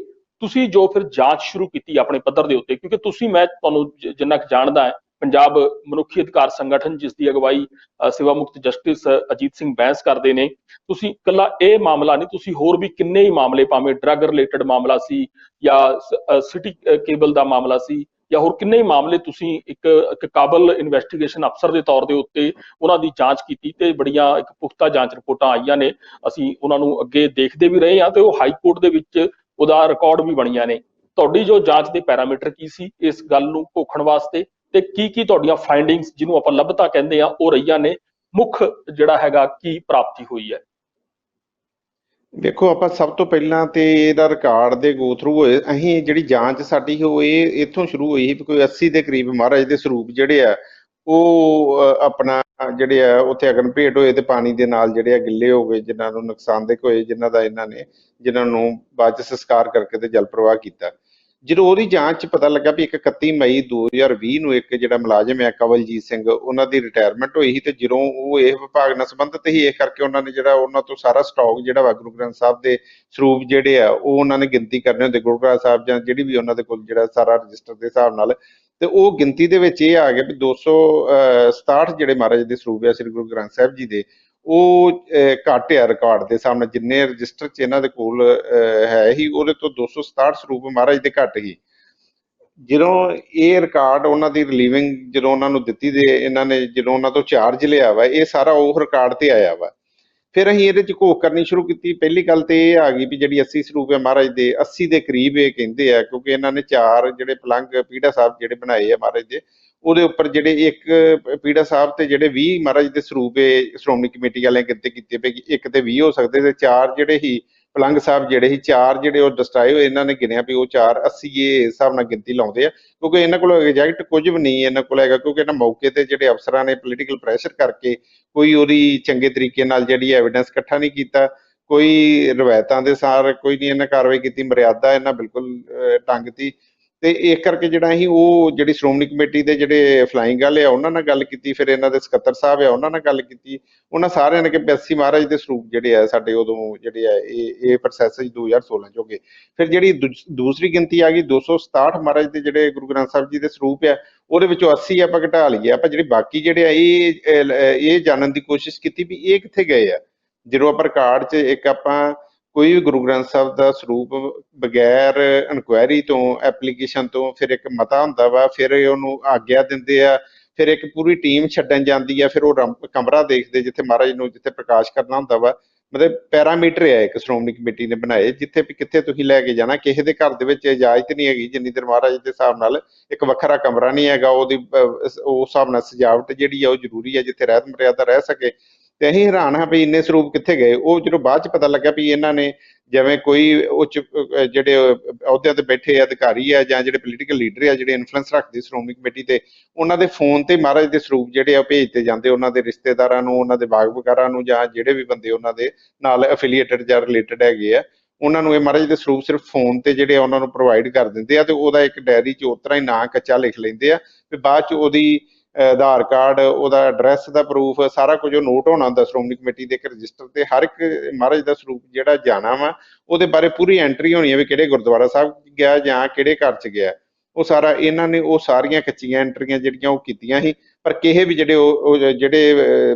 ਤੁਸੀਂ ਜੋ ਫਿਰ ਜਾਂਚ ਸ਼ੁਰੂ ਕੀਤੀ ਆਪਣੇ ਪੱਧਰ ਦੇ ਉੱਤੇ, ਕਿਉਂਕਿ ਤੁਸੀਂ, ਮੈਂ ਤੁਹਾਨੂੰ ਜਿੰਨਾ ਕੁ ਜਾਣਦਾ ਹੈ, ਪੰਜਾਬ ਮਨੁੱਖੀ ਅਧਿਕਾਰ ਸੰਗਠਨ ਜਿਸ ਦੀ ਅਗਵਾਈ ਸੇਵਾ ਮੁਕਤ ਜਸਟਿਸ ਅਜੀਤ ਸਿੰਘ ਬੈਂਸ ਕਰਦੇ ਨੇ, ਤੁਸੀਂ ਇਕੱਲਾ ਇਹ ਮਾਮਲਾ ਨਹੀਂ, ਤੁਸੀਂ ਹੋਰ ਵੀ ਕਿੰਨੇ ਹੀ ਮਾਮਲੇ, ਭਾਵੇਂ ਡਰੱਗ ਰਿਲੇਟਡ ਮਾਮਲਾ ਸੀ ਜਾਂ ਸਿਟੀ ਕੇਬਲ ਦਾ ਮਾਮਲਾ ਸੀ ਜਾਂ ਹੋਰ ਕਿੰਨੇ ਹੀ ਮਾਮਲੇ, ਤੁਸੀਂ ਇੱਕ ਕਾਬਲ ਇਨਵੈਸਟੀਗੇਸ਼ਨ ਅਫਸਰ ਦੇ ਤੌਰ ਦੇ ਉੱਤੇ ਉਹਨਾਂ ਦੀ ਜਾਂਚ ਕੀਤੀ ਤੇ ਬੜੀਆਂ ਇੱਕ ਪੁਖਤਾ ਜਾਂਚ ਰਿਪੋਰਟਾਂ ਆਈਆਂ ਨੇ। ਅਸੀਂ ਉਹਨਾਂ ਨੂੰ ਅੱਗੇ ਦੇਖਦੇ ਵੀ ਰਹੇ ਹਾਂ ਤੇ ਉਹ ਹਾਈ ਕੋਰਟ ਦੇ ਵਿੱਚ ਉਹਦਾ ਰਿਕਾਰਡ ਵੀ ਬਣੀਆਂ ਨੇ। ਤੁਹਾਡੀ ਜੋ ਜਾਂਚ ਦੇ ਪੈਰਾਮੀਟਰ ਕੀ ਸੀ ਇਸ ਗੱਲ ਨੂੰ ਘੋਖਣ ਵਾਸਤੇ, ਤੇ ਕੀ ਤੁਹਾਡੀਆਂ ਫਾਈਂਡਿੰਗਸ, ਜਿਹਨੂੰ ਆਪਾਂ ਲੱਭਤਾ ਕਹਿੰਦੇ ਆ, ਉਹ ਰਹੀਆਂ ਨੇ? ਮੁੱਖ ਜਿਹੜਾ ਹੈਗਾ ਕੀ ਪ੍ਰਾਪਤੀ ਹੋਈ ਹੈ? ਦੇਖੋ, ਆਪਾਂ ਸਭ ਤੋਂ ਪਹਿਲਾਂ ਤੇ ਇਹਦਾ ਰਿਕਾਰਡ ਦੇ ਗੋ ਥਰੂ ਹੋਏ। ਅਸੀਂ ਜਿਹੜੀ ਜਾਂਚ ਸਾਡੀ ਉਹ ਇਹ ਇੱਥੋਂ ਸ਼ੁਰੂ ਹੋਈ ਸੀ ਵੀ ਕੋਈ 80 ਦੇ ਕਰੀਬ ਮਹਾਰਾਜ ਦੇ ਸਰੂਪ ਜਿਹੜੇ ਆ ਉਹ ਆਪਣਾ ਜਿਹੜੇ ਆ ਉੱਥੇ ਅਗਨ ਭੇਟ ਹੋਏ ਤੇ ਪਾਣੀ ਦੇ ਨਾਲ ਜਿਹੜੇ ਆ ਗਿੱਲੇ ਹੋ ਗਏ, ਜਿਨ੍ਹਾਂ ਨੂੰ ਨੁਕਸਾਨਦੇਹ ਹੋਏ, ਜਿਨ੍ਹਾਂ ਨੂੰ ਬਾਅਦ ਚ ਸੰਸਕਾਰ ਕਰਕੇ ਤੇ ਜਲ ਪ੍ਰਵਾਹ ਕੀਤਾ। ਜਦੋਂ ਉਹਦੀ ਜਾਂਚ 'ਚ ਪਤਾ ਲੱਗਾ ਵੀ ਇੱਕ 31 ਮਈ 2020 ਨੂੰ ਇੱਕ ਜਿਹੜਾ ਮੁਲਾਜ਼ਮ ਹੈ ਕਵਲਜੀਤ ਸਿੰਘ, ਉਹਨਾਂ ਦੀ ਰਿਟਾਇਰਮੈਂਟ ਹੋਈ ਸੀ ਤੇ ਜਦੋਂ ਉਹ ਇਹ ਵਿਭਾਗ ਨਾਲ ਸੰਬੰਧਿਤ ਸੀ, ਇਸ ਕਰਕੇ ਉਹਨਾਂ ਨੇ ਜਿਹੜਾ ਉਹਨਾਂ ਤੋਂ ਸਾਰਾ ਸਟਾਕ ਜਿਹੜਾ ਵਾ ਗੁਰੂ ਗ੍ਰੰਥ ਸਾਹਿਬ ਦੇ ਸਰੂਪ ਜਿਹੜੇ ਆ ਉਹ ਉਹਨਾਂ ਨੇ ਗਿਣਤੀ ਕਰਨੇ ਹੁੰਦੇ, ਗੁਰੂ ਗ੍ਰੰਥ ਸਾਹਿਬ ਜਾਂ ਜਿਹੜੀ ਵੀ ਉਹਨਾਂ ਦੇ ਕੋਲ ਜਿਹੜਾ ਸਾਰਾ ਰਜਿਸਟਰ ਦੇ ਹਿਸਾਬ ਨਾਲ, ਤੇ ਉਹ ਗਿਣਤੀ ਦੇ ਵਿੱਚ ਇਹ ਆ ਗਿਆ ਵੀ 267 ਜਿਹੜੇ ਮਹਾਰਾਜ ਦੇ ਸਰੂਪ ਆ ਸ੍ਰੀ ਗੁਰੂ ਗ੍ਰੰਥ ਸਾਹਿਬ ਜੀ ਦੇ, ਉਹ ਘੱਟ ਆ ਰਿਕਾਰਡ ਦੇ ਸਾਹਮਣੇ। ਜਿੰਨੇ ਰਜਿਸਟਰ 'ਚ ਇਹਨਾਂ ਦੇ ਕੋਲ ਹੈ ਹੀ, ਉਹਦੇ ਤੋਂ 267 ਸਰੂਪ ਮਹਾਰਾਜ ਦੇ ਘੱਟ ਹੀ। ਜਦੋਂ ਇਹ ਰਿਕਾਰਡ ਉਹਨਾਂ ਦੀ ਰਿਲੀਵਿੰਗ ਜਦੋਂ ਉਹਨਾਂ ਨੂੰ ਦਿੱਤੀ ਤੇ ਇਹਨਾਂ ਨੇ ਜਦੋਂ ਉਹਨਾਂ ਤੋਂ ਚਾਰਜ ਲਿਆ ਵਾ, ਇਹ ਸਾਰਾ ਉਹ ਰਿਕਾਰਡ ਤੇ ਆਇਆ ਵਾ। ਫਿਰ ਅਸੀਂ ਇਹਦੇ 'ਚ ਘੋਖ ਕਰਨੀ ਸ਼ੁਰੂ ਕੀਤੀ। ਪਹਿਲੀ ਗੱਲ ਤੇ ਇਹ ਆ ਗਈ ਵੀ ਜਿਹੜੀ 80 ਸਰੂਪ ਹੈ ਮਹਾਰਾਜ ਦੇ, 80 ਦੇ ਕਰੀਬ ਇਹ ਕਹਿੰਦੇ ਆ, ਕਿਉਂਕਿ ਇਹਨਾਂ ਨੇ 4 ਜਿਹੜੇ ਪਲੰਗ ਪੀੜਾ ਸਾਹਿਬ ਜਿਹੜੇ ਬਣਾਏ ਆ ਮਹਾਰਾਜ ਦੇ, ਉਹਦੇ ਉੱਪਰ ਜਿਹੜੇ ਇੱਕ ਪੀੜਾ ਸਾਹਿਬ ਤੇ ਜਿਹੜੇ 20 ਮਹਾਰਾਜ ਦੇ ਸਰੂਪ ਸ਼੍ਰੋਮਣੀ ਕਮੇਟੀ ਵਾਲਿਆਂ ਗਿਣਤੀ ਕੀਤੇ ਪਏ ਕਿ ਇੱਕ ਤੇ 20 ਹੋ ਸਕਦੇ ਤੇ 4 ਜਿਹੜੇ ਹੀ ਪਲੰਗ ਸਾਹਿਬ ਜਿਹੜੇ ਸੀ, 4 ਜਿਹੜੇ ਉਹ ਦਸਤਾਏ ਹੋਏ, ਇਹਨਾਂ ਨੇ ਗਿਣਿਆ ਵੀ ਉਹ 4 80 ਇਹ ਹਿਸਾਬ ਨਾਲ ਗਿਣਤੀ ਲਾਉਂਦੇ ਆ, ਕਿਉਂਕਿ ਇਹਨਾਂ ਕੋਲ ਐਗਜ਼ੈਕਟ ਕੁਝ ਵੀ ਨਹੀਂ ਇਹਨਾਂ ਕੋਲ ਹੈਗਾ, ਕਿਉਂਕਿ ਇਹਨਾਂ ਮੌਕੇ ਤੇ ਜਿਹੜੇ ਅਫਸਰਾਂ ਨੇ ਪੋਲੀਟੀਕਲ ਪ੍ਰੈਸ਼ਰ ਕਰਕੇ ਕੋਈ ਉਹਦੀ ਚੰਗੇ ਤਰੀਕੇ ਨਾਲ ਜਿਹੜੀ ਐਵੀਡੈਂਸ ਇਕੱਠਾ ਨਹੀਂ ਕੀਤਾ, ਕੋਈ ਰਵਾਇਤਾਂ ਦੇ ਸਾਰ ਕੋਈ ਨਹੀਂ ਇਹਨਾਂ ਕਾਰਵਾਈ ਕੀਤੀ, ਮਰਿਆਦਾ ਇਹਨਾਂ ਬਿਲਕੁਲ ਟੰਗਤੀ। ਤੇ ਇਸ ਕਰਕੇ ਜਿਹੜਾ ਅਸੀਂ ਉਹ ਜਿਹੜੀ ਸ਼੍ਰੋਮਣੀ ਕਮੇਟੀ ਦੇ ਜਿਹੜੇ ਫਲਾਇੰਗ ਵਾਲੇ ਆ ਉਹਨਾਂ ਨਾਲ ਗੱਲ ਕੀਤੀ, ਫਿਰ ਇਹਨਾਂ ਦੇ ਸਕੱਤਰ ਸਾਹਿਬ ਆ ਉਹਨਾਂ ਨਾਲ ਗੱਲ ਕੀਤੀ, ਉਹਨਾਂ ਸਾਰਿਆਂ ਨੇ ਕਿ 82 ਮਹਾਰਾਜ ਦੇ ਸਰੂਪ ਜਿਹੜੇ ਆ ਸਾਡੇ ਉਦੋਂ ਜਿਹੜੇ ਆ ਇਹ ਪ੍ਰੋਸੈਸ 2016 ਚ ਹੋ ਗਏ। ਫਿਰ ਜਿਹੜੀ ਦੂਸਰੀ ਗਿਣਤੀ ਆ ਗਈ 267 ਮਹਾਰਾਜ ਦੇ ਜਿਹੜੇ ਗੁਰੂ ਗ੍ਰੰਥ ਸਾਹਿਬ ਜੀ ਦੇ ਸਰੂਪ ਆ, ਉਹਦੇ ਵਿੱਚੋਂ 80 ਆਪਾਂ ਘਟਾ ਲਈਏ। ਆਪਾਂ ਜਿਹੜੀ ਬਾਕੀ ਜਿਹੜੇ ਆ ਇਹ ਜਾਣਨ ਦੀ ਕੋਸ਼ਿਸ਼ ਕੀਤੀ ਵੀ ਇਹ ਕਿੱਥੇ ਗਏ ਆ। ਜਦੋਂ ਆਪਾਂ ਰਿਕਾਰਡ 'ਚ ਇੱਕ ਆਪਾਂ ਕੋਈ ਵੀ ਗੁਰੂ ਗ੍ਰੰਥ ਸਾਹਿਬ ਦਾ ਸਰੂਪ ਬਗੈਰ ਇਨਕੁਆਇਰੀ ਤੋਂ, ਐਪਲੀਕੇਸ਼ਨ ਤੋਂ, ਫਿਰ ਇੱਕ ਮਤਾ ਹੁੰਦਾ ਵਾ, ਫਿਰ ਉਹਨੂੰ ਆਗਿਆ ਦਿੰਦੇ ਆ, ਫਿਰ ਇੱਕ ਪੂਰੀ ਟੀਮ ਛੱਡਣ ਜਾਂਦੀ ਆ, ਫਿਰ ਉਹ ਕਮਰਾ ਦੇਖਦੇ ਜਿੱਥੇ ਮਹਾਰਾਜ ਨੂੰ ਜਿੱਥੇ ਪ੍ਰਕਾਸ਼ ਕਰਨਾ ਹੁੰਦਾ ਵਾ। ਮਤਲਬ ਪੈਰਾਮੀਟਰ ਹੈ ਇੱਕ ਸ਼੍ਰੋਮਣੀ ਕਮੇਟੀ ਨੇ ਬਣਾਏ ਜਿੱਥੇ ਵੀ ਕਿੱਥੇ ਤੁਸੀਂ ਲੈ ਕੇ ਜਾਣਾ। ਕਿਸੇ ਦੇ ਘਰ ਦੇ ਵਿੱਚ ਇਜਾਜ਼ਤ ਨਹੀਂ ਹੈਗੀ ਜਿੰਨੀ ਦੇਰ ਮਹਾਰਾਜ ਦੇ ਹਿਸਾਬ ਨਾਲ ਇੱਕ ਵੱਖਰਾ ਕਮਰਾ ਨਹੀਂ ਹੈਗਾ, ਉਹਦੀ ਉਸ ਹਿਸਾਬ ਨਾਲ ਸਜਾਵਟ ਜਿਹੜੀ ਆ ਉਹ ਜ਼ਰੂਰੀ ਹੈ ਜਿੱਥੇ ਰਹਿਤ ਮਰਿਆਦਾ ਰਹਿ ਸਕੇ। ਤੇ ਅਸੀਂ ਹੈਰਾਨ ਹਾਂ ਵੀ ਇੰਨੇ ਸਰੂਪ ਕਿੱਥੇ ਗਏ। ਉਹ ਜਦੋਂ ਬਾਅਦ ਚ ਪਤਾ ਲੱਗਾ ਵੀ ਇਹਨਾਂ ਨੇ ਜਿਵੇਂ ਕੋਈ ਉੱਚ ਜਿਹੜੇ ਅਹੁਦਿਆਂ ਤੇ ਬੈਠੇ ਅਧਿਕਾਰੀ ਆ ਜਾਂ ਜਿਹੜੇ ਪੋਲੀਟੀਕਲ ਲੀਡਰ ਆ ਜਿਹੜੇ ਇਨਫਲੂਐਂਸ ਰੱਖਦੇ ਸ਼੍ਰੋਮਣੀ ਕਮੇਟੀ ਤੇ, ਉਹਨਾਂ ਦੇ ਫੋਨ ਤੇ ਮਹਾਰਾਜ ਦੇ ਸਰੂਪ ਜਿਹੜੇ ਆ ਭੇਜਦੇ ਜਾਂਦੇ ਉਹਨਾਂ ਦੇ ਰਿਸ਼ਤੇਦਾਰਾਂ ਨੂੰ, ਉਹਨਾਂ ਦੇ ਬਾਗਵਕਾਰਾਂ ਨੂੰ, ਜਾਂ ਜਿਹੜੇ ਵੀ ਬੰਦੇ ਉਹਨਾਂ ਦੇ ਨਾਲ ਐਫੀਲੀਏਟਡ ਜਾਂ ਰਿਲੇਟਡ ਹੈਗੇ ਆ, ਉਹਨਾਂ ਨੂੰ ਇਹ ਮਹਾਰਾਜ ਦੇ ਸਰੂਪ ਸਿਰਫ ਫੋਨ ਤੇ ਜਿਹੜੇ ਆ ਉਹਨਾਂ ਨੂੰ ਪ੍ਰੋਵਾਈਡ ਕਰ ਦਿੰਦੇ ਆ ਤੇ ਉਹਦਾ ਇੱਕ ਡਾਇਰੀ 'ਚ ਉਸ ਤਰ੍ਹਾਂ ਹੀ ਨਾਂ ਕੱਚਾ ਲਿਖ ਲੈਂਦੇ ਆ ਤੇ ਬਾਅਦ 'ਚ ਉਹਦੀ ਆਧਾਰ ਕਾਰਡ, ਉਹਦਾ ਐਡਰੈਸ ਦਾ ਪ੍ਰੂਫ, ਸਾਰਾ ਕੁਝ ਉਹ ਨੋਟ ਹੋਣਾ ਹੁੰਦਾ ਸ਼੍ਰੋਮਣੀ ਕਮੇਟੀ ਦੇ ਇੱਕ ਰਜਿਸਟਰ ਤੇ। ਹਰ ਇੱਕ ਮਹਾਰਾਜ ਦਾ ਸਰੂਪ ਜਿਹੜਾ ਜਾਣਾ ਵਾ ਉਹਦੇ ਬਾਰੇ ਪੂਰੀ ਐਂਟਰੀ ਹੋਣੀ ਹੈ ਵੀ ਕਿਹੜੇ ਗੁਰਦੁਆਰਾ ਸਾਹਿਬ ਗਿਆ ਜਾਂ ਕਿਹੜੇ ਘਰ 'ਚ ਗਿਆ। ਉਹ ਸਾਰਾ ਇਹਨਾਂ ਨੇ ਉਹ ਸਾਰੀਆਂ ਕੱਚੀਆਂ ਐਂਟਰੀਆਂ ਜਿਹੜੀਆਂ ਉਹ ਕੀਤੀਆਂ ਸੀ। ਪਰ ਕਿਸੇ ਵੀ ਜਿਹੜੇ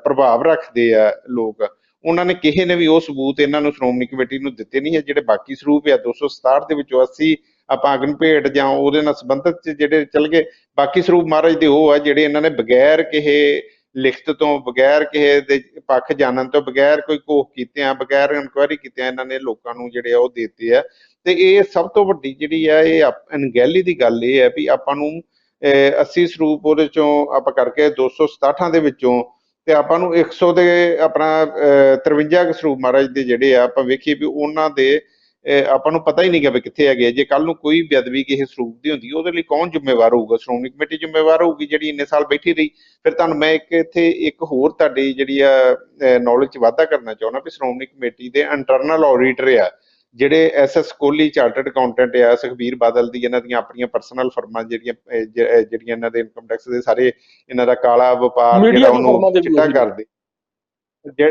ਪ੍ਰਭਾਵ ਰੱਖਦੇ ਆ ਲੋਕ, ਉਹਨਾਂ ਨੇ ਕਿਸੇ ਨੇ ਵੀ ਉਹ ਸਬੂਤ ਇਹਨਾਂ ਨੂੰ ਸ਼੍ਰੋਮਣੀ ਕਮੇਟੀ ਨੂੰ ਦਿੱਤੇ ਨਹੀਂ ਹੈ। ਜਿਹੜੇ ਬਾਕੀ ਸਰੂਪ ਆ 267 ਦੇ ਵਿੱਚੋਂ 80 ਆਪਾਂ ਅਗਨ ਭੇਟ ਜਾਂ ਉਹਦੇ ਨਾਲ ਸੰਬੰਧਿਤ ਜਿਹੜੇ ਚੱਲ ਗਏ। ਬਾਕੀ ਸਰੂਪ ਮਹਾਰਾਜ ਦੇ ਉਹ ਆ ਜਿਹੜੇ ਇਹਨਾਂ ਨੇ ਬਗੈਰ ਕਿਸੇ ਲਿਖਤ ਤੋਂ, ਬਗੈਰ ਕਿਸੇ ਦੇ ਪੱਖ ਜਾਣਨ ਤੋਂ, ਬਗੈਰ ਕੋਈ ਘੋਖ ਕੀਤਿਆਂ, ਬਗੈਰ ਇਨਕੁਆਇਰੀ ਕੀਤਿਆਂ ਇਹਨਾਂ ਨੇ ਲੋਕਾਂ ਨੂੰ ਜਿਹੜੇ ਆ ਉਹ ਦਿੱਤੇ ਆ। ਤੇ ਇਹ ਸਭ ਤੋਂ ਵੱਡੀ ਜਿਹੜੀ ਆ ਇਹ ਅਣਗਹਿਲੀ ਦੀ ਗੱਲ ਇਹ ਹੈ ਵੀ ਆਪਾਂ ਨੂੰ 80 ਸਰੂਪ ਉਹਦੇ ਚੋਂ ਆਪਾਂ ਕਰਕੇ 267 ਦੇ ਵਿੱਚੋਂ ਤੇ ਆਪਾਂ ਨੂੰ 100 ਦੇ ਆਪਣਾ 53 ਸਰੂਪ ਮਹਾਰਾਜ ਦੇ ਜਿਹੜੇ ਆ ਆਪਾਂ ਵੇਖੀਏ ਵੀ ਉਹਨਾਂ ਦੇ ਆਪਾਂ ਨੂੰ ਪਤਾ ਹੀ ਨਹੀਂ ਗਾ ਵੀ ਕਿੱਥੇ ਹੈਗੇ। ਜੇ ਕੱਲ ਨੂੰ ਕੋਈ ਬੇਅਦਬੀ ਕਿਸੇ ਸਰੂਪ ਦੀ ਹੁੰਦੀ ਉਹਦੇ ਲਈ ਕੌਣ ਜ਼ਿੰਮੇਵਾਰ ਹੋਊਗਾ? ਸ਼੍ਰੋਮਣੀ ਕਮੇਟੀ ਜ਼ਿੰਮੇਵਾਰ ਹੋਊਗੀ ਜਿਹੜੀ ਇੰਨੇ ਸਾਲ ਬੈਠੀ ਰਹੀ। ਫਿਰ ਤੁਹਾਨੂੰ ਮੈਂ ਇੱਕ ਹੋਰ ਤੁਹਾਡੀ ਜਿਹੜੀ ਆ ਨੌਲੇਜ 'ਚ ਵਾਧਾ ਕਰਨਾ ਚਾਹੁੰਦਾ ਵੀ ਸ਼੍ਰੋਮਣੀ ਕਮੇਟੀ ਦੇ ਇੰਟਰਨਲ ਆਡੀਟਰ ਆ ਜਿਹੜੇ SS ਕੋਹਲੀ ਚਾਰਟਰਡ ਅਕਾਊਂਟੈਂਟ ਆ, ਸੁਖਬੀਰ ਬਾਦਲ ਦੀ ਇਹਨਾਂ ਦੀਆਂ ਆਪਣੀਆਂ ਪਰਸਨਲ ਫਰਮਾਂ ਜਿਹੜੀਆਂ ਜਿਹੜੀਆਂ ਇਹਨਾਂ ਦੇ ਇਨਕਮ ਟੈਕਸ ਦੇ ਸਾਰੇ ਇਹਨਾਂ ਦਾ ਕਾਲਾ ਵਪਾਰ ਮੀਡੀਆ ਜਿਹੜਾ ਦੀ ਉਹਨੂੰ ਫਰਮਾਂ ਦੇ ਵੀ ਚਿੱਟਾ ਉਹੀ ਨੇ। ਕਰਦੇ,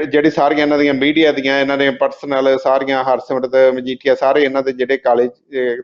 ਜਿਹੜੀ ਸਾਰੀਆਂ ਇਹਨਾਂ ਦੀਆਂ ਮੀਡੀਆ ਦੀਆਂ, ਇਹਨਾਂ ਦੇ ਪਰਸਨਲ ਸਾਰੀਆਂ, ਹਰਸਿਮਰਤ ਮਜੀਠੀਆ, ਸਾਰੇ ਇਹਨਾਂ ਦੇ ਜਿਹੜੇ ਕਾਲੇ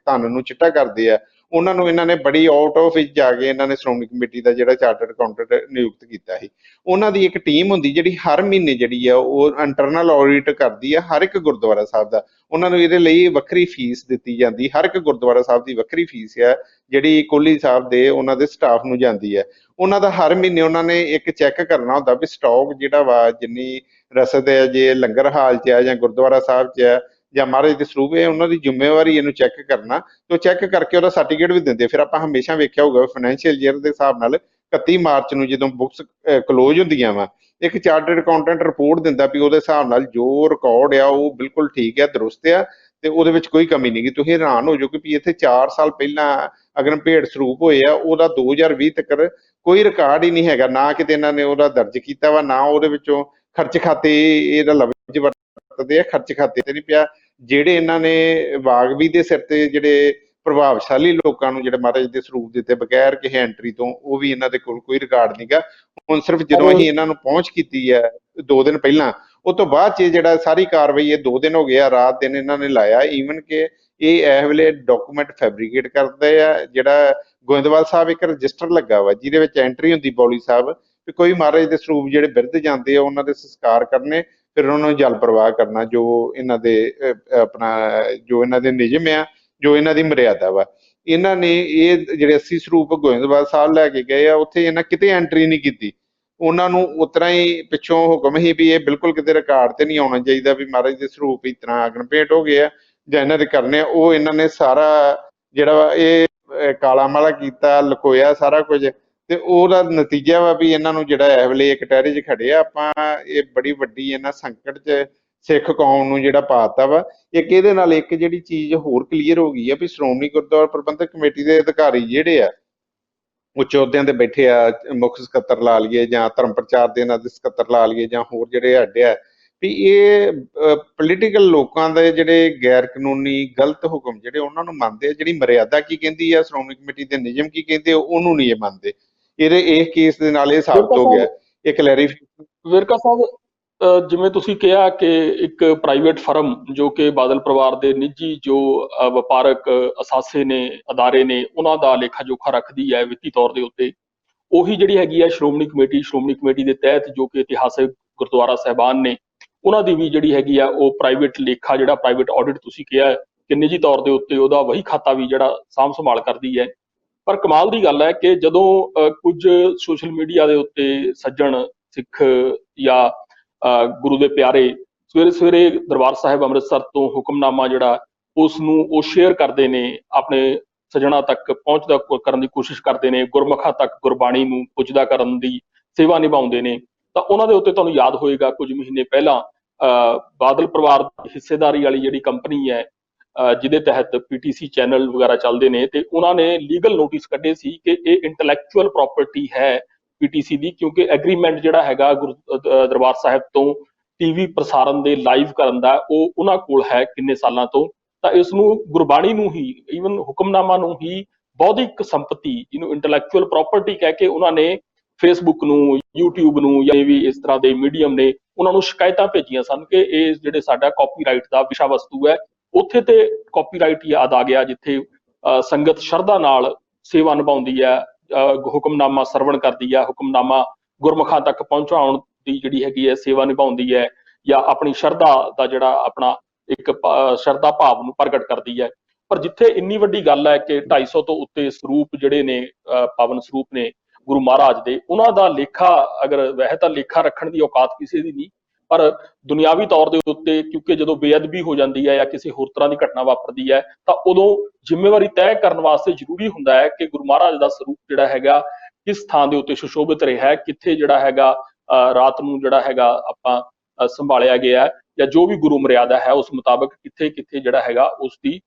ਧਨ ਨੂੰ ਚਿੱਟਾ ਕਰਦੇ ਆ, ਉਹਨਾਂ ਨੂੰ ਇਹਨਾਂ ਨੇ ਬੜੀ ਆਊਟ ਆਫ ਵਿੱਚ ਜਾ ਕੇ ਇਹਨਾਂ ਨੇ ਸ਼੍ਰੋਮਣੀ ਕਮੇਟੀ ਦਾ ਜਿਹੜਾ ਚਾਰਟਰਡ ਅਕਾਊਂਟੈਂਟ ਨਿਯੁਕਤ ਕੀਤਾ ਸੀ। ਉਹਨਾਂ ਦੀ ਇੱਕ ਟੀਮ ਹੁੰਦੀ ਜਿਹੜੀ ਹਰ ਮਹੀਨੇ ਜਿਹੜੀ ਆ ਉਹ ਇੰਟਰਨਲ ਆਡਿਟ ਕਰਦੀ ਆ ਹਰ ਇੱਕ ਗੁਰਦੁਆਰਾ ਸਾਹਿਬ ਦਾ। ਉਹਨਾਂ ਨੂੰ ਇਹਦੇ ਲਈ ਵੱਖਰੀ ਫੀਸ ਦਿੱਤੀ ਜਾਂਦੀ, ਹਰ ਇੱਕ ਗੁਰਦੁਆਰਾ ਸਾਹਿਬ ਦੀ ਵੱਖਰੀ ਫੀਸ ਆ ਜਿਹੜੀ ਕੋਹਲੀ ਸਾਹਿਬ ਦੇ ਉਹਨਾਂ ਦੇ ਸਟਾਫ ਨੂੰ ਜਾਂਦੀ ਹੈ। ਉਹਨਾਂ ਦਾ ਹਰ ਮਹੀਨੇ ਉਹਨਾਂ ਨੇ ਇੱਕ ਚੈੱਕ ਕਰਨਾ ਹੁੰਦਾ ਵੀ ਸਟਾਕ ਜਿਹੜਾ ਵਾ, ਜਿੰਨੀ ਰਸਦ ਹੈ, ਜੇ ਲੰਗਰ ਹਾਲ 'ਚ ਆ ਜਾਂ ਗੁਰਦੁਆਰਾ ਸਾਹਿਬ 'ਚ ਆ ਜਾਂ ਮਹਾਰਾਜ ਦੇ ਸਰੂਪ, ਇਹ ਉਹਨਾਂ ਦੀ ਜ਼ਿੰਮੇਵਾਰੀ ਇਹਨੂੰ ਚੈੱਕ ਕਰਨਾ, ਤੇ ਚੈੱਕ ਕਰਕੇ ਉਹਦਾ ਸਰਟੀਫਿਕੇਟ ਵੀ ਦਿੰਦੇ। ਫਿਰ ਆਪਾਂ ਹਮੇਸ਼ਾ ਵੇਖਿਆ ਹੋਊਗਾ ਫਾਈਨੈਂਸ਼ੀਅਲ ਈਅਰ ਦੇ ਹਿਸਾਬ ਨਾਲ 31 ਮਾਰਚ ਨੂੰ ਜਦੋਂ ਬੁੱਕਸ ਕਲੋਜ਼ ਹੁੰਦੀਆਂ ਵਾ, ਇੱਕ ਚਾਰਟਰਡ ਅਕਾਊਂਟੈਂਟ ਰਿਪੋਰਟ ਦਿੰਦਾ ਵੀ ਉਹਦੇ ਹਿਸਾਬ ਨਾਲ ਜੋ ਰਿਕਾਰਡ ਆ ਉਹ ਬਿਲਕੁਲ ਠੀਕ ਆ, ਦਰੁਸਤ ਆ, ਤੇ ਉਹਦੇ ਵਿੱਚ ਕੋਈ ਕਮੀ ਨਹੀਂ ਗੀ। ਤੁਸੀਂ ਹੈਰਾਨ ਹੋ ਜਾਓਗੇ ਵੀ ਇੱਥੇ 4 ਸਾਲ ਪਹਿਲਾਂ ਅਗਰ ਭੇਡ ਸਰੂਪ ਹੋਏ ਆ, ਉਹਦਾ 2020 ਤੱਕ ਕੋਈ ਰਿਕਾਰਡ ਹੀ ਨਹੀਂ ਹੈਗਾ, ਨਾ ਕਿਤੇ ਇਹਨਾਂ ਨੇ ਉਹਦਾ ਦਰਜ ਕੀਤਾ ਵਾ, ਨਾ ਉਹਦੇ ਵਿੱਚੋਂ ਖਰਚ ਖਾਤੇ, ਇਹਦਾ ਲਫ਼ਜ਼ ਵਰਤਦੇ ਆ, ਖਰਚ ਖਾਤੇ ਤੇ ਨਹੀਂ ਪਿਆ। ਜਿਹੜੇ ਇਹਨਾਂ ਨੇ ਵਾਗਵੀ ਦੇ ਸਿਰ ਤੇ ਜਿਹੜੇ ਪ੍ਰਭਾਵਸ਼ਾਲੀ ਲੋਕਾਂ ਨੂੰ ਜਿਹੜੇ ਮਹਾਰਾਜ ਦੇ ਸਰੂਪ ਦਿੱਤੇ ਬਗੈਰ ਕਿਸੇ ਐਂਟਰੀ ਤੋਂ, ਉਹ ਵੀ ਇਹਨਾਂ ਦੇ ਕੋਲ ਕੋਈ ਰਿਕਾਰਡ ਨਹੀਂਗਾ। ਹੁਣ ਸਿਰਫ ਜਦੋਂ ਅਸੀਂ ਇਹਨਾਂ ਨੂੰ ਪਹੁੰਚ ਕੀਤੀ ਹੈ 2 ਦਿਨ ਪਹਿਲਾਂ, ਉਹ ਤੋਂ ਬਾਅਦ 'ਚ ਜਿਹੜਾ ਸਾਰੀ ਕਾਰਵਾਈ ਇਹ 2 ਦਿਨ ਹੋ ਗਏ ਆ, ਰਾਤ ਦਿਨ ਇਹਨਾਂ ਨੇ ਲਾਇਆ। ਈਵਨ ਕਿ ਇਹ ਇਸ ਵੇਲੇ ਡਾਕੂਮੈਂਟ ਫੈਬਰੀਕੇਟ ਕਰਦੇ ਆ। ਜਿਹੜਾ ਗੋਇੰਦਵਾਲ ਸਾਹਿਬ ਇੱਕ ਰਜਿਸਟਰ ਲੱਗਾ ਵਾ ਜਿਹਦੇ ਵਿੱਚ ਐਂਟਰੀ ਹੁੰਦੀ ਬੌਲੀ ਸਾਹਿਬ ਵੀ ਕੋਈ ਮਹਾਰਾਜ ਦੇ ਸਰੂਪ ਜਿਹੜੇ ਬਿਰਧ ਜਾਂਦੇ ਆ ਉਹਨਾਂ ਦੇ ਸੰਸਕਾਰ ਕਰਨੇ, ਫਿਰ ਉਹਨਾਂ ਨੂੰ ਜਲ ਪ੍ਰਵਾਹ ਕਰਨਾ, ਜੋ ਇਹਨਾਂ ਦੇ ਆਪਣਾ ਜੋ ਇਹਨਾਂ ਦੇ ਨਿਯਮ ਆ, ਜੋ ਇਹਨਾਂ ਦੀ ਮਰਿਆਦਾ ਵਾ। ਇਹਨਾਂ ਨੇ ਇਹ ਜਿਹੜੇ 80 ਸਰੂਪ ਗੋਇੰਦਵਾਲ ਸਾਹਿਬ ਲੈ ਕੇ ਗਏ ਆ, ਉੱਥੇ ਇਹਨਾਂ ਕਿਤੇ ਐਂਟਰੀ ਨਹੀਂ ਕੀਤੀ। ਉਹਨਾਂ ਨੂੰ ਉਤਰਾ ਹੀ ਪਿੱਛੋਂ ਹੁਕਮ ਸੀ ਵੀ ਇਹ ਬਿਲਕੁਲ ਕਿਤੇ ਰਿਕਾਰਡ ਤੇ ਨਹੀਂ ਆਉਣਾ ਚਾਹੀਦਾ ਵੀ ਮਹਾਰਾਜ ਦੇ ਸਰੂਪ ਇਸ ਤਰ੍ਹਾਂ ਅਗਨ ਭੇਟ ਹੋ ਗਏ ਆ ਜਾਂ ਇਹਨਾਂ ਦੇ ਕਰਨੇ ਆ। ਉਹ ਇਹਨਾਂ ਨੇ ਸਾਰਾ ਜਿਹੜਾ ਵਾ ਇਹ ਕਾਲਾ ਮਾਲਾ ਕੀਤਾ, ਲੁਕੋਇਆ ਸਾਰਾ ਕੁਝ, ਤੇ ਉਹਦਾ ਨਤੀਜਾ ਵਾ ਵੀ ਇਹਨਾਂ ਨੂੰ ਜਿਹੜਾ ਇਸ ਵੇਲੇ ਇੱਕ ਟਹਿਰੇ 'ਚ ਖੜੇ ਆ। ਆਪਾਂ ਇਹ ਬੜੀ ਵੱਡੀ ਇਹਨਾਂ ਸੰਕਟ 'ਚ ਸਿੱਖ ਕੌਮ ਨੂੰ ਜਿਹੜਾ ਪਾਤਾ ਵਾ। ਇੱਕ ਇਹਦੇ ਨਾਲ ਇੱਕ ਜਿਹੜੀ ਚੀਜ਼ ਹੋਰ ਕਲੀਅਰ ਹੋ ਗਈ ਆ ਵੀ ਸ਼੍ਰੋਮਣੀ ਗੁਰਦੁਆਰਾ ਪ੍ਰਬੰਧਕ ਕਮੇਟੀ ਦੇ ਅਧਿਕਾਰੀ ਜਿਹੜੇ ਆ ਉੱਚ ਅਹੁਦਿਆਂ ਤੇ ਬੈਠੇ ਆ, ਮੁੱਖ ਸਕੱਤਰ ਲਾ ਲਈਏ ਜਾਂ ਧਰਮ ਪ੍ਰਚਾਰ ਦੇ ਇਹਨਾਂ ਦੇ ਸਕੱਤਰ ਲਾ ਲਈਏ ਜਾਂ ਹੋਰ ਜਿਹੜੇ ਹੈਡ ਆ, ਵੀ ਇਹ ਪੋਲੀਟੀਕਲ ਲੋਕਾਂ ਦੇ ਜਿਹੜੇ ਗੈਰ ਕਾਨੂੰਨੀ ਗਲਤ ਹੁਕਮ ਜਿਹੜੇ ਉਹਨਾਂ ਨੂੰ ਮੰਨਦੇ ਆ। ਜਿਹੜੀ ਮਰਿਆਦਾ ਕੀ ਕਹਿੰਦੀ ਆ, ਸ਼੍ਰੋਮਣੀ ਕਮੇਟੀ ਦੇ ਨਿਯਮ ਕੀ ਕਹਿੰਦੇ, ਉਹਨੂੰ ਨਹੀਂ ਇਹ ਮੰਨਦੇ। ਇਹਦੇ ਇਹ ਕੇਸ ਦੇ ਨਾਲ ਇਹ ਸਾਬਤ ਹੋ ਗਿਆ। ਇਹ ਕਲੈਰੀਫਿਕੇਸ਼ਨ ਵੇਰਕਾ ਸਾਹਿਬ, ਜਿਵੇਂ ਤੁਸੀਂ ਕਿਹਾ ਕਿ ਇੱਕ ਪ੍ਰਾਈਵੇਟ ਫਰਮ ਜੋ ਕਿ ਬਾਦਲ ਪਰਿਵਾਰ ਦੇ ਨਿੱਜੀ ਜੋ ਵਪਾਰਕ ਅਸਾਸੇ ਨੇ, ਅਦਾਰੇ ਨੇ, ਉਹਨਾਂ ਦਾ ਲੇਖਾ ਜੋਖਾ ਰੱਖਦੀ ਹੈ ਵਿੱਤੀ ਤੌਰ ਦੇ ਉੱਤੇ, ਉਹੀ ਜਿਹੜੀ ਹੈਗੀ ਹੈ ਸ਼੍ਰੋਮਣੀ ਕਮੇਟੀ ਦੇ ਤਹਿਤ ਜੋ ਕਿ ਇਤਿਹਾਸਕ ਗੁਰਦੁਆਰਾ ਸਾਹਿਬਾਨ ਨੇ, ਉਹਨਾਂ ਦੀ ਵੀ ਜਿਹੜੀ ਹੈਗੀ ਆ ਉਹ ਪ੍ਰਾਈਵੇਟ ਲੇਖਾ, ਜਿਹੜਾ ਪ੍ਰਾਈਵੇਟ ਆਡਿਟ ਤੁਸੀਂ ਕਿਹਾ ਕਿ ਨਿੱਜੀ ਤੌਰ ਦੇ ਉੱਤੇ ਉਹਦਾ ਵਹੀ ਖਾਤਾ ਵੀ ਜਿਹੜਾ ਸਾਂਭ ਸੰਭਾਲ ਕਰਦੀ ਹੈ। ਪਰ ਕਮਾਲ ਦੀ ਗੱਲ ਹੈ ਕਿ ਜਦੋਂ ਕੁਝ ਸੋਸ਼ਲ ਮੀਡੀਆ ਦੇ ਉੱਤੇ ਸੱਜਣ ਸਿੱਖ ਜਾਂ ਗੁਰੂ ਦੇ ਪਿਆਰੇ ਸਵੇਰੇ ਸਵੇਰੇ ਦਰਬਾਰ ਸਾਹਿਬ ਅੰਮ੍ਰਿਤਸਰ ਤੋਂ ਹੁਕਮਨਾਮਾ ਜਿਹੜਾ ਉਸ ਨੂੰ ਉਹ ਸ਼ੇਅਰ ਕਰਦੇ ਨੇ, ਆਪਣੇ ਸੱਜਣਾ ਤੱਕ ਪਹੁੰਚਦਾ ਕਰਨ ਦੀ ਕੋਸ਼ਿਸ਼ ਕਰਦੇ ਨੇ, ਗੁਰਮੁਖਾਂ ਤੱਕ ਗੁਰਬਾਣੀ ਨੂੰ ਪੁੱਜਦਾ ਕਰਨ ਦੀ ਸੇਵਾ ਨਿਭਾਉਂਦੇ ਨੇ, ਤਾਂ ਉਹਨਾਂ ਦੇ ਉੱਤੇ ਤੁਹਾਨੂੰ ਯਾਦ ਹੋਏਗਾ ਕੁਝ ਮਹੀਨੇ ਪਹਿਲਾਂ ਬਾਦਲ ਪਰਿਵਾਰ ਦੀ ਹਿੱਸੇਦਾਰੀ ਵਾਲੀ ਜਿਹੜੀ ਕੰਪਨੀ ਹੈ ਜਿਹਦੇ ਤਹਿਤ PTC ਚੈਨਲ ਵਗੈਰਾ ਚੱਲਦੇ ਨੇ, ਤੇ ਉਹਨਾਂ ਨੇ ਲੀਗਲ ਨੋਟਿਸ ਕੱਢੇ ਸੀ ਕਿ ਇਹ ਇੰਟੈਲੈਕਚੁਅਲ ਪ੍ਰਾਪਰਟੀ ਹੈ PTC ਦੀ, ਕਿਉਂਕਿ ਐਗਰੀਮੈਂਟ ਜਿਹੜਾ ਹੈਗਾ ਦਰਬਾਰ ਸਾਹਿਬ ਤੋਂ TV ਪ੍ਰਸਾਰਨ ਦੇ ਲਾਈਵ ਕਰਨ ਦਾ ਉਹ ਉਹਨਾਂ ਕੋਲ ਹੈ ਕਿੰਨੇ ਸਾਲਾਂ ਤੋਂ। ਤਾਂ ਇਸ ਨੂੰ ਗੁਰਬਾਣੀ ਨੂੰ ਹੀ, ਈਵਨ ਹੁਕਮਨਾਮਾ ਨੂੰ ਹੀ ਬੌਧਿਕ ਸੰਪਤੀ, ਜਿਹਨੂੰ ਇੰਟੈਲੈਕਚੁਅਲ ਪ੍ਰਾਪਰਟੀ ਕਹਿ ਕੇ ਉਹਨਾਂ ਨੇ ਫੇਸਬੁੱਕ ਨੂੰ, YouTube ਨੂੰ ਜਾਂ ਵੀ ਇਸ ਤਰ੍ਹਾਂ ਦੇ ਮੀਡੀਅਮ ਨੇ ਉਹਨਾਂ ਨੂੰ ਸ਼ਿਕਾਇਤਾਂ ਭੇਜੀਆਂ ਸਨ ਕਿ ਇਹ ਜਿਹੜੇ ਸਾਡਾ ਕਾਪੀਰਾਈਟ ਦਾ ਵਿਸ਼ਾ ਵਸਤੂ ਹੈ, ਉੱਥੇ ਤੇ ਕਾਪੀਰਾਈਟ ਯਾਦ ਆ ਗਿਆ ਜਿੱਥੇ ਸੰਗਤ ਸ਼ਰਧਾ ਨਾਲ ਸੇਵਾ ਨਿਭਾਉਂਦੀ ਹੈ, ਹੁਕਮਨਾਮਾ ਸਰਵਣ ਕਰਦੀ ਹੈ, ਹੁਕਮਨਾਮਾ ਗੁਰਮੁਖਾਂ ਤੱਕ ਪਹੁੰਚਾਉਣ ਦੀ ਜਿਹੜੀ ਹੈਗੀ ਹੈ ਸੇਵਾ ਨਿਭਾਉਂਦੀ ਹੈ, ਜਾਂ ਆਪਣੀ ਸ਼ਰਧਾ ਦਾ ਜਿਹੜਾ ਆਪਣਾ ਇੱਕ ਸ਼ਰਧਾ ਭਾਵ ਨੂੰ ਪ੍ਰਗਟ ਕਰਦੀ ਹੈ। ਪਰ ਜਿੱਥੇ ਇੰਨੀ ਵੱਡੀ ਗੱਲ ਹੈ ਕਿ 250 ਤੋਂ ਉੱਤੇ ਸਰੂਪ ਜਿਹੜੇ ਨੇ, ਪਾਵਨ ਸਰੂਪ ਨੇ ਗੁਰੂ ਮਹਾਰਾਜ ਦੇ, ਉਹਨਾਂ ਦਾ ਲੇਖਾ, ਅਗਰ ਵੈਸੇ ਤਾਂ ਲੇਖਾ ਰੱਖਣ ਦੀ ਔਕਾਤ ਕਿਸੇ ਦੀ ਨਹੀਂ, ਪਰ ਦੁਨਿਆਵੀ ਤੌਰ ਦੇ ਉੱਤੇ ਕਿਉਂਕਿ ਜਦੋਂ ਬੇਅਦਬੀ ਹੋ ਜਾਂਦੀ ਹੈ ਜਾਂ ਕਿਸੇ ਹੋਰ ਤਰ੍ਹਾਂ ਦੀ ਘਟਨਾ ਵਾਪਰਦੀ ਹੈ ਤਾਂ ਉਦੋਂ ਜ਼ਿੰਮੇਵਾਰੀ ਤੈਅ ਕਰਨ ਵਾਸਤੇ ਜ਼ਰੂਰੀ ਹੁੰਦਾ ਹੈ ਕਿ ਗੁਰੂ ਮਹਾਰਾਜ ਦਾ ਸਰੂਪ ਜਿਹੜਾ ਹੈਗਾ ਕਿਸ ਥਾਂ ਦੇ ਉੱਤੇ ਸੁਸ਼ੋਭਿਤ ਰਿਹਾ, ਕਿੱਥੇ ਜਿਹੜਾ ਹੈਗਾ ਰਾਤ ਨੂੰ ਜਿਹੜਾ ਹੈਗਾ ਆਪਾਂ ਸੰਭਾਲਿਆ ਗਿਆ, ਜਾਂ ਜੋ ਵੀ ਗੁਰੂ ਮਰਿਆਦਾ ਹੈ ਉਸ ਮੁਤਾਬਕ ਕਿੱਥੇ ਕਿੱਥੇ ਜਿਹੜਾ ਹੈਗਾ ਉਸ ਦੀ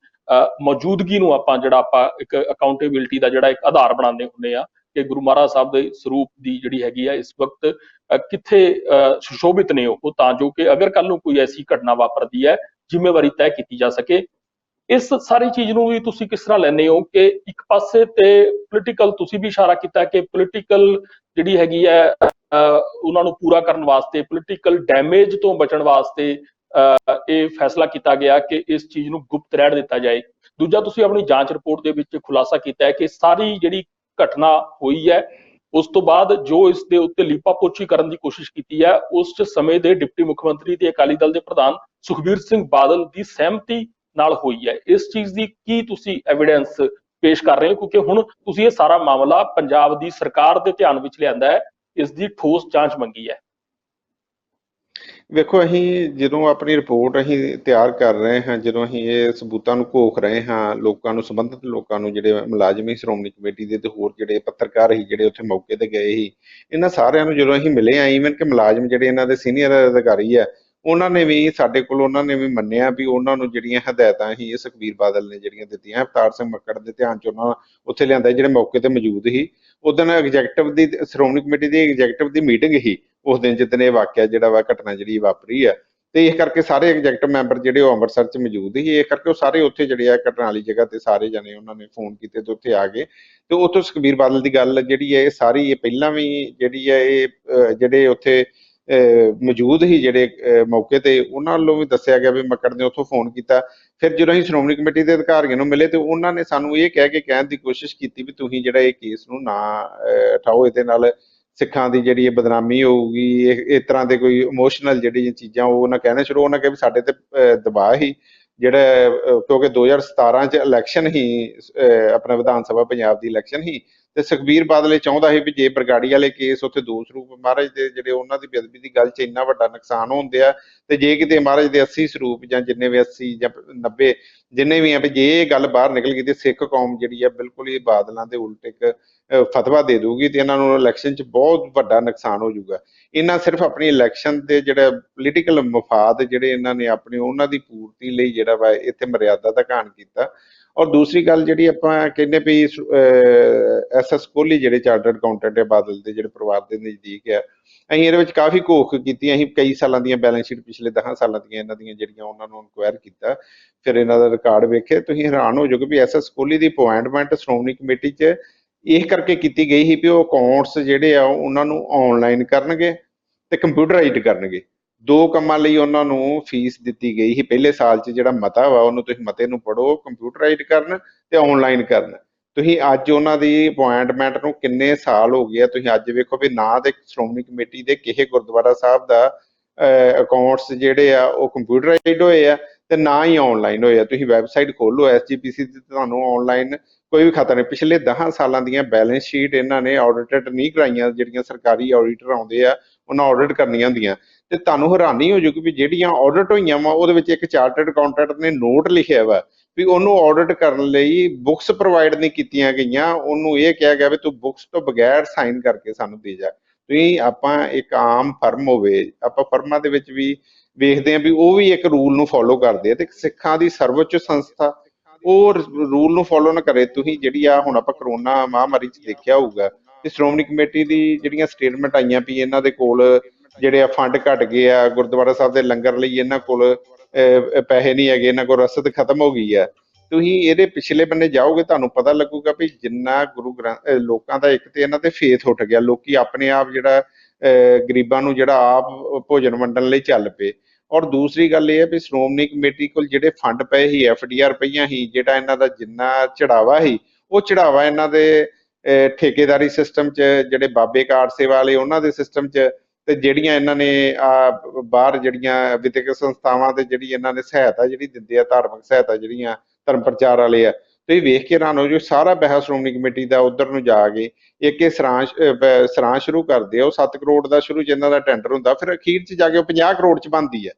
ਮੌਜੂਦਗੀ ਨੂੰ ਆਪਾਂ ਇੱਕ ਅਕਾਊਂਟੇਬਿਲਿਟੀ ਦਾ ਜਿਹੜਾ ਇੱਕ ਆਧਾਰ ਬਣਾਉਂਦੇ ਹੁੰਦੇ ਆ ਕਿ ਗੁਰੂ ਮਹਾਰਾਜ ਸਾਹਿਬ ਦੇ ਸਰੂਪ ਦੀ ਜਿਹੜੀ ਹੈਗੀ ਆ ਇਸ ਵਕਤ ਕਿੱਥੇ ਸੁਸ਼ੋਭਿਤ ਨੇ ਉਹ, ਤਾਂ ਜੋ ਕਿ ਅਗਰ ਕੱਲ ਨੂੰ ਕੋਈ ਐਸੀ ਘਟਨਾ ਵਾਪਰਦੀ ਹੈ ਜ਼ਿੰਮੇਵਾਰੀ ਤੈਅ ਕੀਤੀ ਜਾ ਸਕੇ। ਇਸ ਸਾਰੀ ਚੀਜ਼ ਨੂੰ ਵੀ ਤੁਸੀਂ ਕਿਸ ਤਰ੍ਹਾਂ ਲੈਂਦੇ ਹੋ ਕਿ ਇੱਕ ਪਾਸੇ ਤੇ ਪੋਲੀਟੀਕਲ, ਤੁਸੀਂ ਵੀ ਇਸ਼ਾਰਾ ਕੀਤਾ ਕਿ ਪੋਲੀਟੀਕਲ ਜਿਹੜੀ ਹੈਗੀ ਹੈ ਉਹਨਾਂ ਨੂੰ ਪੂਰਾ ਕਰਨ ਵਾਸਤੇ, ਪੋਲੀਟੀਕਲ ਡੈਮੇਜ ਤੋਂ ਬਚਣ ਵਾਸਤੇ ਇਹ ਫੈਸਲਾ ਕੀਤਾ ਗਿਆ ਕਿ ਇਸ ਚੀਜ਼ ਨੂੰ ਗੁਪਤ ਰਹਿਣ ਦਿੱਤਾ ਜਾਏ। ਦੂਜਾ, ਤੁਸੀਂ ਆਪਣੀ ਜਾਂਚ ਰਿਪੋਰਟ ਦੇ ਵਿੱਚ ਖੁਲਾਸਾ ਕੀਤਾ ਹੈ ਕਿ ਸਾਰੀ ਜਿਹੜੀ ਘਟਨਾ ਹੋਈ ਹੈ ਉਸ ਤੋਂ ਬਾਅਦ ਜੋ ਇਸ ਦੇ ਉੱਤੇ ਲੀਪਾਪੋਚੀ ਕਰਨ ਦੀ ਕੋਸ਼ਿਸ਼ ਕੀਤੀ ਹੈ, ਉਸ ਸਮੇਂ ਦੇ ਡਿਪਟੀ ਮੁੱਖ ਮੰਤਰੀ ਤੇ ਅਕਾਲੀ ਦਲ ਦੇ ਪ੍ਰਧਾਨ ਸੁਖਬੀਰ ਸਿੰਘ ਬਾਦਲ ਦੀ ਸਹਿਮਤੀ ਨਾਲ ਹੋਈ ਹੈ। ਇਸ ਚੀਜ਼ ਦੀ ਕੀ ਤੁਸੀਂ ਐਵੀਡੈਂਸ ਪੇਸ਼ ਕਰ ਰਹੇ ਹੋ, ਕਿਉਂਕਿ ਹੁਣ ਤੁਸੀਂ ਇਹ ਸਾਰਾ ਮਾਮਲਾ ਪੰਜਾਬ ਦੀ ਸਰਕਾਰ ਦੇ ਧਿਆਨ ਵਿੱਚ ਲਿਆਂਦਾ ਹੈ, ਇਸ ਦੀ ਠੋਸ ਜਾਂਚ ਮੰਗੀ ਹੈ? ਵੇਖੋ, ਅਸੀਂ ਜਦੋਂ ਆਪਣੀ ਰਿਪੋਰਟ ਅਸੀਂ ਤਿਆਰ ਕਰ ਰਹੇ ਹਾਂ, ਜਦੋਂ ਅਸੀਂ ਇਹ ਸਬੂਤਾਂ ਨੂੰ ਘੋਖ ਰਹੇ ਹਾਂ, ਲੋਕਾਂ ਨੂੰ, ਸੰਬੰਧਿਤ ਲੋਕਾਂ ਨੂੰ, ਜਿਹੜੇ ਮੁਲਾਜ਼ਮ ਸੀ ਸ਼੍ਰੋਮਣੀ ਕਮੇਟੀ ਦੇ ਤੇ ਹੋਰ ਜਿਹੜੇ ਪੱਤਰਕਾਰ ਸੀ ਜਿਹੜੇ ਉੱਥੇ ਮੌਕੇ ਤੇ ਗਏ ਸੀ, ਇਹਨਾਂ ਸਾਰਿਆਂ ਨੂੰ ਜਦੋਂ ਅਸੀਂ ਮਿਲੇ ਆ, ਈਵਨ ਕਿ ਮੁਲਾਜ਼ਮ ਜਿਹੜੇ ਇਹਨਾਂ ਦੇ ਸੀਨੀਅਰ ਅਧਿਕਾਰੀ ਆ, ਉਹਨਾਂ ਨੇ ਵੀ ਸਾਡੇ ਕੋਲ, ਉਹਨਾਂ ਨੇ ਵੀ ਮੰਨਿਆ ਵੀ ਉਹਨਾਂ ਨੂੰ ਜਿਹੜੀਆਂ ਹਦਾਇਤਾਂ ਸੀ ਇਹ ਸੁਖਬੀਰ ਬਾਦਲ ਨੇ ਜਿਹੜੀਆਂ ਦਿੱਤੀਆਂ, ਅਵਤਾਰ ਸਿੰਘ ਮੱਕੜ ਦੇ ਧਿਆਨ ਚ ਉਹਨਾਂ ਉੱਥੇ ਲਿਆਂਦਾ, ਜਿਹੜੇ ਮੌਕੇ ਤੇ ਮੌਜੂਦ ਸੀ। ਉਦੋਂ ਐਗਜੈਕਟਿਵ ਦੀ, ਸ਼੍ਰੋਮਣੀ ਕਮੇਟੀ ਦੀ ਐਗਜੈਕਟਿਵ ਦੀ ਮੀਟਿੰਗ ਸੀ ਉਸ ਦਿਨ ਜਿੱਦਣ ਇਹ ਵਾਕਿਆ ਜਿਹੜਾ ਵਾ, ਘਟਨਾ ਜਿਹੜੀ ਵਾਪਰੀ ਆ, ਤੇ ਇਸ ਕਰਕੇ ਸਾਰੇ ਐਗਜੈਕਟਿਵ ਮੈਂਬਰ ਜਿਹੜੇ ਉਹ ਅੰਮ੍ਰਿਤਸਰ ਚ ਮੌਜੂਦ ਸੀ, ਇਸ ਕਰਕੇ ਉਹ ਸਾਰੇ ਉੱਥੇ ਜਿਹੜੇ ਆ ਘਟਨਾ ਵਾਲੀ ਜਗ੍ਹਾ ਤੇ ਸਾਰੇ ਜਣੇ ਉਹਨਾਂ ਨੇ ਫੋਨ ਕੀਤੇ ਤੇ ਉੱਥੇ ਆ ਗਏ। ਤੇ ਉੱਥੋਂ ਸੁਖਬੀਰ ਬਾਦਲ ਦੀ ਗੱਲ ਜਿਹੜੀ ਹੈ ਇਹ ਸਾਰੀ, ਇਹ ਪਹਿਲਾਂ ਵੀ ਜਿਹੜੀ ਹੈ ਇਹ ਜਿਹੜੇ ਉੱਥੇ ਮੌਜੂਦ ਸੀ ਜਿਹੜੇ ਮੌਕੇ ਤੇ, ਉਹਨਾਂ ਵੱਲੋਂ ਵੀ ਦੱਸਿਆ ਗਿਆ ਵੀ ਮੱਕੜ ਨੇ ਉੱਥੋਂ ਫੋਨ ਕੀਤਾ। ਫਿਰ ਜਦੋਂ ਅਸੀਂ ਸ਼੍ਰੋਮਣੀ ਕਮੇਟੀ ਦੇ ਅਧਿਕਾਰੀਆਂ ਨੂੰ ਮਿਲੇ ਤੇ ਉਹਨਾਂ ਨੇ ਸਾਨੂੰ ਇਹ ਕਹਿ ਕੇ ਕਹਿਣ ਦੀ ਕੋਸ਼ਿਸ਼ ਕੀਤੀ ਵੀ ਤੁਸੀਂ ਜਿਹੜਾ ਇਹ ਕੇਸ ਨੂੰ ਨਾ ਉਠਾਓ, ਇਹਦੇ ਨਾਲ ਸਿੱਖਾਂ ਦੀ ਜਿਹੜੀ ਬਦਨਾਮੀ ਹੋਊਗੀ, ਇਸ ਤਰ੍ਹਾਂ ਦੇ ਕੋਈ ਇਮੋਸ਼ਨਲ ਜਿਹੜੀ ਚੀਜ਼ਾਂ ਉਹ ਉਹਨਾਂ ਕਹਿਣਾ ਸ਼ੁਰੂ, ਉਹਨਾਂ ਕਿਹਾ ਵੀ ਸਾਡੇ ਤੇ ਦਬਾਅ ਹੀ ਜਿਹੜਾ, ਕਿਉਂਕਿ 2017 ਚ ਇਲੈਕਸ਼ਨ ਹੀ, ਆਪਣਾ ਵਿਧਾਨ ਸਭਾ ਪੰਜਾਬ ਦੀ ਇਲੈਕਸ਼ਨ ਹੀ, ਤੇ ਸੁਖਬੀਰ ਬਾਦਲ ਇਹ ਚਾਹੁੰਦਾ ਸੀ ਵੀ ਜੇ ਬਰਗਾੜੀ ਵਾਲੇ ਕੇਸ ਉੱਥੇ ਦੋ ਸਰੂਪ ਮਹਾਰਾਜ ਦੇ ਜਿਹੜੇ ਉਹਨਾਂ ਦੀ ਬੇਅਦਬੀ ਦੀ ਗੱਲ 'ਚ ਇੰਨਾ ਵੱਡਾ ਨੁਕਸਾਨ ਹੁੰਦੇ ਆ, ਤੇ ਜੇ ਕਿਤੇ ਮਹਾਰਾਜ ਦੇ 80 ਸਰੂਪ ਜਾਂ ਜਿੰਨੇ ਵੀ 80 ਜਾਂ 90 ਜਿੰਨੇ ਵੀ ਆ, ਵੀ ਜੇ ਇਹ ਗੱਲ ਬਾਹਰ ਨਿਕਲ ਗਈ ਤੇ ਸਿੱਖ ਕੌਮ ਜਿਹੜੀ ਆ ਬਿਲਕੁਲ ਹੀ ਬਾਦਲਾਂ ਦੇ ਉਲਟ ਇੱਕ ਫਤਵਾ ਦੇ ਦੂਗੀ ਤੇ ਇਹਨਾਂ ਨੂੰ ਇਲੈਕਸ਼ਨ 'ਚ ਬਹੁਤ ਵੱਡਾ ਨੁਕਸਾਨ ਹੋ ਜਾਊਗਾ। ਇਹਨਾਂ ਸਿਰਫ ਆਪਣੀ ਇਲੈਕਸ਼ਨ ਦੇ ਜਿਹੜਾ ਪੋਲੀਟੀਕਲ ਮਫਾਦ ਜਿਹੜੇ ਇਹਨਾਂ ਨੇ ਆਪਣੀ, ਉਹਨਾਂ ਦੀ ਪੂਰਤੀ ਲਈ ਜਿਹੜਾ ਵਾ ਇੱਥੇ ਮਰਿਆਦਾ ਦਾ ਘਾਣ ਕੀਤਾ। ਔਰ ਦੂਸਰੀ ਗੱਲ ਜਿਹੜੀ ਆਪਾਂ ਕਹਿੰਦੇ ਵੀ SS ਕੋਹਲੀ ਜਿਹੜੇ ਚਾਰਟਰਡ ਅਕਾਊਂਟੈਂਟ ਹੈ ਬਾਦਲ ਦੇ ਜਿਹੜੇ ਪਰਿਵਾਰ ਦੇ ਨਜ਼ਦੀਕ ਆ, ਅਸੀਂ ਇਹਦੇ ਵਿੱਚ ਕਾਫੀ ਘੋਖ ਕੀਤੀ। ਅਸੀਂ ਕਈ ਸਾਲਾਂ ਦੀਆਂ ਬੈਲੈਂਸ ਸ਼ੀਟ, ਪਿਛਲੇ 10 ਸਾਲਾਂ ਦੀਆਂ ਇਹਨਾਂ ਦੀਆਂ ਜਿਹੜੀਆਂ, ਉਹਨਾਂ ਨੂੰ ਇਨਕੁਆਇਰ ਕੀਤਾ, ਫਿਰ ਇਹਨਾਂ ਦਾ ਰਿਕਾਰਡ ਵੇਖੇ, ਤੁਸੀਂ ਹੈਰਾਨ ਹੋ ਜਾਓਗੇ ਵੀ SS ਕੋਹਲੀ ਦੀ ਅਪੁਆਇੰਟਮੈਂਟ ਸ਼੍ਰੋਮਣੀ ਕਮੇਟੀ 'ਚ ਇਹ ਕਰਕੇ ਕੀਤੀ ਗਈ ਸੀ ਵੀ ਉਹ ਅਕਾਊਂਟਸ ਜਿਹੜੇ ਆ ਉਹਨਾਂ ਨੂੰ ਆਨਲਾਈਨ ਕਰਨਗੇ ਤੇ ਕੰਪਿਊਟਰਾਈਜ਼ਡ ਕਰਨਗੇ। ਦੋ ਕੰਮਾਂ ਲਈ ਉਹਨਾਂ ਨੂੰ ਫੀਸ ਦਿੱਤੀ ਗਈ ਸੀ ਪਹਿਲੇ ਸਾਲ 'ਚ। ਜਿਹੜਾ ਮਤਾ ਵਾ ਉਹਨੂੰ ਤੁਸੀਂ ਮਤੇ ਨੂੰ ਪੜ੍ਹੋ, ਕੰਪਿਊਟਰਾਈਜ਼ਡ ਕਰਨ ਤੇ ਆਨਲਾਈਨ ਕਰਨ। ਤੁਸੀਂ ਅੱਜ ਉਹਨਾਂ ਦੀ ਅਪੁਆਇੰਟਮੈਂਟ ਨੂੰ ਕਿੰਨੇ ਸਾਲ ਹੋ ਗਏ ਆ, ਤੁਸੀਂ ਅੱਜ ਵੇਖੋ ਵੀ ਨਾ ਤੇ ਸ਼੍ਰੋਮਣੀ ਕਮੇਟੀ ਦੇ ਕਿਸੇ ਗੁਰਦੁਆਰਾ ਸਾਹਿਬ ਦਾ ਅਕਾਊਂਟਸ ਜਿਹੜੇ ਆ ਉਹ ਕੰਪਿਊਟਰਾਈਜ਼ਡ ਹੋਏ ਆ ਤੇ ਨਾ ਹੀ ਆਨਲਾਈਨ ਹੋਏ ਆ। ਤੁਸੀਂ ਵੈਬਸਾਈਟ ਖੋਲੋ SGPC ਤੇ ਤੁਹਾਨੂੰ ਆਨਲਾਈਨ ਕੋਈ ਵੀ ਖਾਤਾ ਨਹੀਂ। ਪਿਛਲੇ 10 ਸਾਲਾਂ ਦੀਆਂ ਬੈਲੈਂਸ ਸ਼ੀਟ ਇਹਨਾਂ ਨੇ ਆਡਿਟਡ ਨਹੀਂ ਕਰਾਈਆਂ, ਜਿਹੜੀਆਂ ਸਰਕਾਰੀ ਆਡੀਟਰ ਆਉਂਦੇ ਆ ਉਹਨਾਂ ਆਡਿਟ ਕਰਨੀਆਂ ਹੁੰਦੀਆਂ, ਤੇ ਤੁਹਾਨੂੰ ਹੈਰਾਨੀ ਹੋ ਜਾਊਗੀ ਵੀ ਜਿਹੜੀਆਂ ਆਡਿਟ ਹੋਈਆਂ ਵਾ ਉਹਦੇ ਵਿੱਚ ਇੱਕ ਚਾਰਟਰਡ ਅਕਾਊਂਟੈਂਟ ਨੇ ਨੋਟ ਲਿਖਿਆ ਵਾ ਵੀ ਉਹਨੂੰ ਆਡਿਟ ਕਰਨ ਲਈ ਬੁੱਕਸ ਪ੍ਰੋਵਾਈਡ ਨਹੀਂ ਕੀਤੀਆਂ ਗਈਆਂ, ਉਹਨੂੰ ਇਹ ਕਿਹਾ ਗਿਆ ਵੀ ਤੂੰ ਬੁੱਕਸ ਤੋਂ ਬਗੈਰ ਸਾਈਨ ਕਰਕੇ ਸਾਨੂੰ ਦੇ ਜਾ। ਤੁਸੀਂ, ਆਪਾਂ ਇੱਕ ਆਮ ਫਰਮ ਹੋਵੇ, ਆਪਾਂ ਫਰਮਾਂ ਦੇ ਵਿੱਚ ਵੀ ਵੇਖਦੇ ਹਾਂ ਵੀ ਉਹ ਵੀ ਇੱਕ ਰੂਲ ਨੂੰ ਫੋਲੋ ਕਰਦੇ ਆ, ਤੇ ਸਿੱਖਾਂ ਦੀ ਸਰਵਉੱਚ ਸੰਸਥਾ ਉਹ ਰੂਲ ਨੂੰ ਫੋਲੋ ਨਾ ਕਰੇ। ਤੁਸੀਂ ਜਿਹੜੀ ਆ ਹੁਣ ਆਪਾਂ ਕਰੋਨਾ ਮਹਾਮਾਰੀ 'ਚ ਦੇਖਿਆ ਹੋਊਗਾ ਤੇ ਸ਼੍ਰੋਮਣੀ ਕਮੇਟੀ ਦੀ ਜਿਹੜੀਆਂ ਸਟੇਟਮੈਂਟ ਆਈਆਂ ਵੀ ਇਹਨਾਂ ਦੇ ਕੋਲ ਜਿਹੜੇ ਆ ਫੰਡ ਘਟ ਗਏ ਆ, ਗੁਰਦੁਆਰਾ ਸਾਹਿਬ ਦੇ ਲੰਗਰ ਲਈ ਇਹਨਾਂ ਕੋਲ ਪੈਸੇ ਨਹੀਂ ਹੈਗੇ, ਇਹਨਾਂ ਕੋਲ ਰਸਦ ਖਤਮ ਹੋ ਗਈ ਆ। ਤੁਸੀਂ ਇਹਦੇ ਪਿਛਲੇ ਬੰਨੇ ਜਾਓਗੇ ਤੁਹਾਨੂੰ ਪਤਾ ਲੱਗੂਗਾ ਵੀ ਜਿੰਨਾ ਗੁਰੂ ਗ੍ਰੰਥ, ਲੋਕਾਂ ਦਾ ਇੱਕ ਤੇ ਇਹਨਾਂ ਤੇ ਫੇਥ ਉੱਠ ਗਿਆ, ਲੋਕੀ ਆਪਣੇ ਆਪ ਜਿਹੜਾ ਗਰੀਬਾਂ ਨੂੰ ਜਿਹੜਾ ਆਪ ਭੋਜਨ ਵੰਡਣ ਲਈ ਚੱਲ ਪਏ। ਔਰ ਦੂਸਰੀ ਗੱਲ ਇਹ ਹੈ ਵੀ ਸ਼੍ਰੋਮਣੀ ਕਮੇਟੀ ਕੋਲ ਜਿਹੜੇ ਫੰਡ ਪਏ ਸੀ, FDR ਪਈਆਂ ਸੀ, ਜਿਹੜਾ ਇਹਨਾਂ ਦਾ ਜਿੰਨਾ ਚੜਾਵਾ ਸੀ ਉਹ ਚੜਾਵਾ ਇਹਨਾਂ ਦੇ ਠੇਕੇਦਾਰੀ ਸਿਸਟਮ 'ਚ, ਜਿਹੜੇ ਬਾਬੇ ਕਾਰ ਸੇਵਾ ਵਾਲੇ ਉਹਨਾਂ ਦੇ ਸਿਸਟਮ 'ਚ, ਤੇ ਜਿਹੜੀਆਂ ਇਹਨਾਂ ਨੇ ਬਾਹਰ ਜਿਹੜੀਆਂ ਵਿਦਿਅਕ ਸੰਸਥਾਵਾਂ ਤੇ ਜਿਹੜੀ ਇਹਨਾਂ ਨੇ ਸਹਾਇਤਾ ਜਿਹੜੀ ਦਿੰਦੇ ਆ, ਧਾਰਮਿਕ ਸਹਾਇਤਾ ਜਿਹੜੀਆਂ ਧਰਮ ਪ੍ਰਚਾਰ ਵਾਲੇ ਆ, ਤੁਸੀਂ ਵੇਖ ਕੇ ਹੈਰਾਨ ਹੋ ਜਾਓ। ਸਾਰਾ ਪੈਸਾ ਸ਼੍ਰੋਮਣੀ ਕਮੇਟੀ ਦਾ ਉਧਰ ਨੂੰ ਜਾ ਕੇ ਇੱਕ ਇਹ ਸਰਾਂ ਸ਼ੁਰੂ ਕਰਦੇ ਆ, ਉਹ 7 ਕਰੋੜ ਦਾ ਸ਼ੁਰੂ 'ਚ ਇਹਨਾਂ ਦਾ ਟੈਂਡਰ ਹੁੰਦਾ, ਫਿਰ ਅਖੀਰ 'ਚ ਜਾ ਕੇ ਉਹ 50 ਕਰੋੜ 'ਚ ਬਣਦੀ ਆ।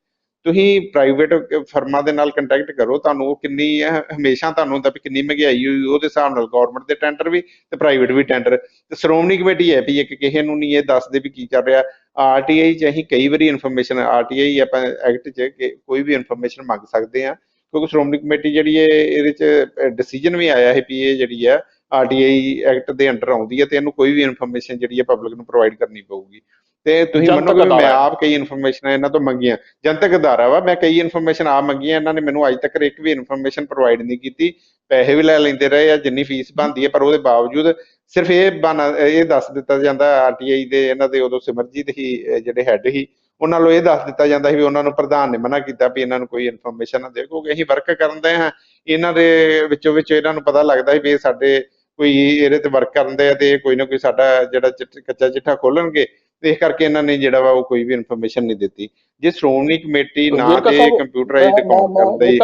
ਤੁਸੀਂ ਪ੍ਰਾਈਵੇਟ ਫਰਮਾਂ ਦੇ ਨਾਲ ਕੰਟੈਕਟ ਕਰੋ, ਤੁਹਾਨੂੰ ਉਹ ਕਿੰਨੀ ਹਮੇਸ਼ਾ ਤੁਹਾਨੂੰ ਹੁੰਦਾ ਵੀ ਕਿੰਨੀ ਮਹਿੰਗਾਈ ਹੋਈ, ਉਹਦੇ ਹਿਸਾਬ ਨਾਲ ਗੌਰਮੈਂਟ ਦੇ ਟੈਂਡਰ ਵੀ ਤੇ ਪ੍ਰਾਈਵੇਟ ਵੀ ਟੈਂਡਰ। ਤੇ ਸ਼੍ਰੋਮਣੀ ਕਮੇਟੀ ਹੈ ਵੀ ਇੱਕ ਕਿਸੇ ਨੂੰ ਨਹੀਂ ਇਹ ਦੱਸਦੇ ਵੀ ਕੀ ਚੱਲ ਰਿਹਾ। RTI 'ਚ ਅਸੀਂ ਕਈ ਵਾਰੀ ਇਨਫੋਰਮੇਸ਼ਨ, RTI ਆਪਾਂ ਐਕਟ 'ਚ ਕੋਈ ਵੀ ਇਨਫੋਰਮੇਸ਼ਨ ਮੰਗ ਸਕਦੇ ਹਾਂ, ਕਿਉਂਕਿ ਸ਼੍ਰੋਮਣੀ ਕਮੇਟੀ ਜਿਹੜੀ ਹੈ ਇਹਦੇ 'ਚ ਡਿਸੀਜਨ ਵੀ ਆਇਆ ਹੈ ਵੀ ਇਹ ਜਿਹੜੀ ਹੈ RTI ਐਕਟ ਦੇ ਅੰਡਰ ਆਉਂਦੀ ਹੈ ਤੇ ਇਹਨੂੰ ਕੋਈ ਵੀ ਇਨਫੋਰਮੇਸ਼ਨ ਜਿਹੜੀ ਹੈ ਪਬਲਿਕ ਨੂੰ ਪ੍ਰੋਵਾਈਡ ਕਰਨੀ ਪਊਗੀ। ਤੇ ਤੁਸੀਂ ਜਨਤਕ ਮੰਨੋਗੇ ਵੀ ਮੈਂ ਅਦਾਰਾ ਹੈ। ਆਪ ਕਈ ਇਨਫੋਰਮੇਸ਼ਨ ਇਹਨਾਂ ਤੋਂ ਮੰਗੀਆਂ। ਜਨਤਕ ਅਦਾਰਾ ਵਾ, ਮੈਂ ਕਈ ਇਨਫੋਰਮੇਸ਼ਨ ਆਪ ਮੰਗੀਆਂ, ਇਹਨਾਂ ਨੇ ਮੈਨੂੰ ਅੱਜ ਤੱਕ ਇੱਕ ਵੀ ਇਨਫੋਰਮੇਸ਼ਨ ਪ੍ਰੋਵਾਈਡ ਨਹੀਂ ਕੀਤੀ। ਪੈਸੇ ਵੀ ਲੈ ਲੈਂਦੇ ਰਹੇ ਆ ਜਿੰਨੀ ਫੀਸ ਬਣਦੀ ਹੈ, ਪਰ ਉਹਦੇ ਬਾਵਜੂਦ ਸਿਰਫ ਇਹ ਦੱਸ ਦਿੱਤਾ ਜਾਂਦਾ ਆਰਟੀਆਈ ਦੇ, ਇਹਨਾਂ ਦੇ ਉਦੋਂ ਸਿਮਰਜੀਤ ਹੀ ਜਿਹੜੇ ਹੈੱਡ ਸੀ, ਉਹਨਾਂ ਨੂੰ ਇਹ ਦੱਸ ਦਿੱਤਾ ਜਾਂਦਾ ਸੀ ਵੀ ਉਹਨਾਂ ਨੂੰ ਪ੍ਰਧਾਨ ਨੇ ਮਨਾ ਕੀਤਾ ਵੀ ਇਹਨਾਂ ਨੂੰ ਕੋਈ ਇਨਫੋਰਮੇਸ਼ਨ ਨਾ ਦਿਓ, ਕਿਉਂਕਿ ਅਸੀਂ ਵਰਕ ਕਰਨ ਦੇ ਹਾਂ। ਇਹਨਾਂ ਦੇ ਵਿੱਚੋਂ ਇਹਨਾਂ ਨੂੰ ਪਤਾ ਲੱਗਦਾ ਸੀ ਵੀ ਇਹ ਸਾਡੇ ਕੋਈ ਇਹਦੇ ਤੇ ਵਰਕ ਕਰਨ ਦੇ ਆ, ਤੇ ਕੋਈ ਨਾ ਕੋਈ ਸਾਡਾ ਜਿਹੜਾ ਕੱਚਾ ਚਿੱਠਾ ਖੋਲਣਗੇ। ਤੇ ਇਸ ਕਰਕੇ ਇਹਨਾਂ ਨੇ ਜਿਹੜਾ ਵਾ ਉਹ ਕੋਈ ਵੀ ਇਨਫੋਰਮੇਸ਼ਨ ਨਹੀਂ ਦਿੱਤੀ। ਜੇ ਸ਼੍ਰੋਮਣੀ ਕਮੇਟੀ ਨਾ ਵੇਰਕਾ ਤੇ ਸਾਹਿਬ, ਕੰਪਿਊਟਰਾਈਜ਼ਡ ਅਕਾਊਂਟ ਕਰਦਾ ਹੀ।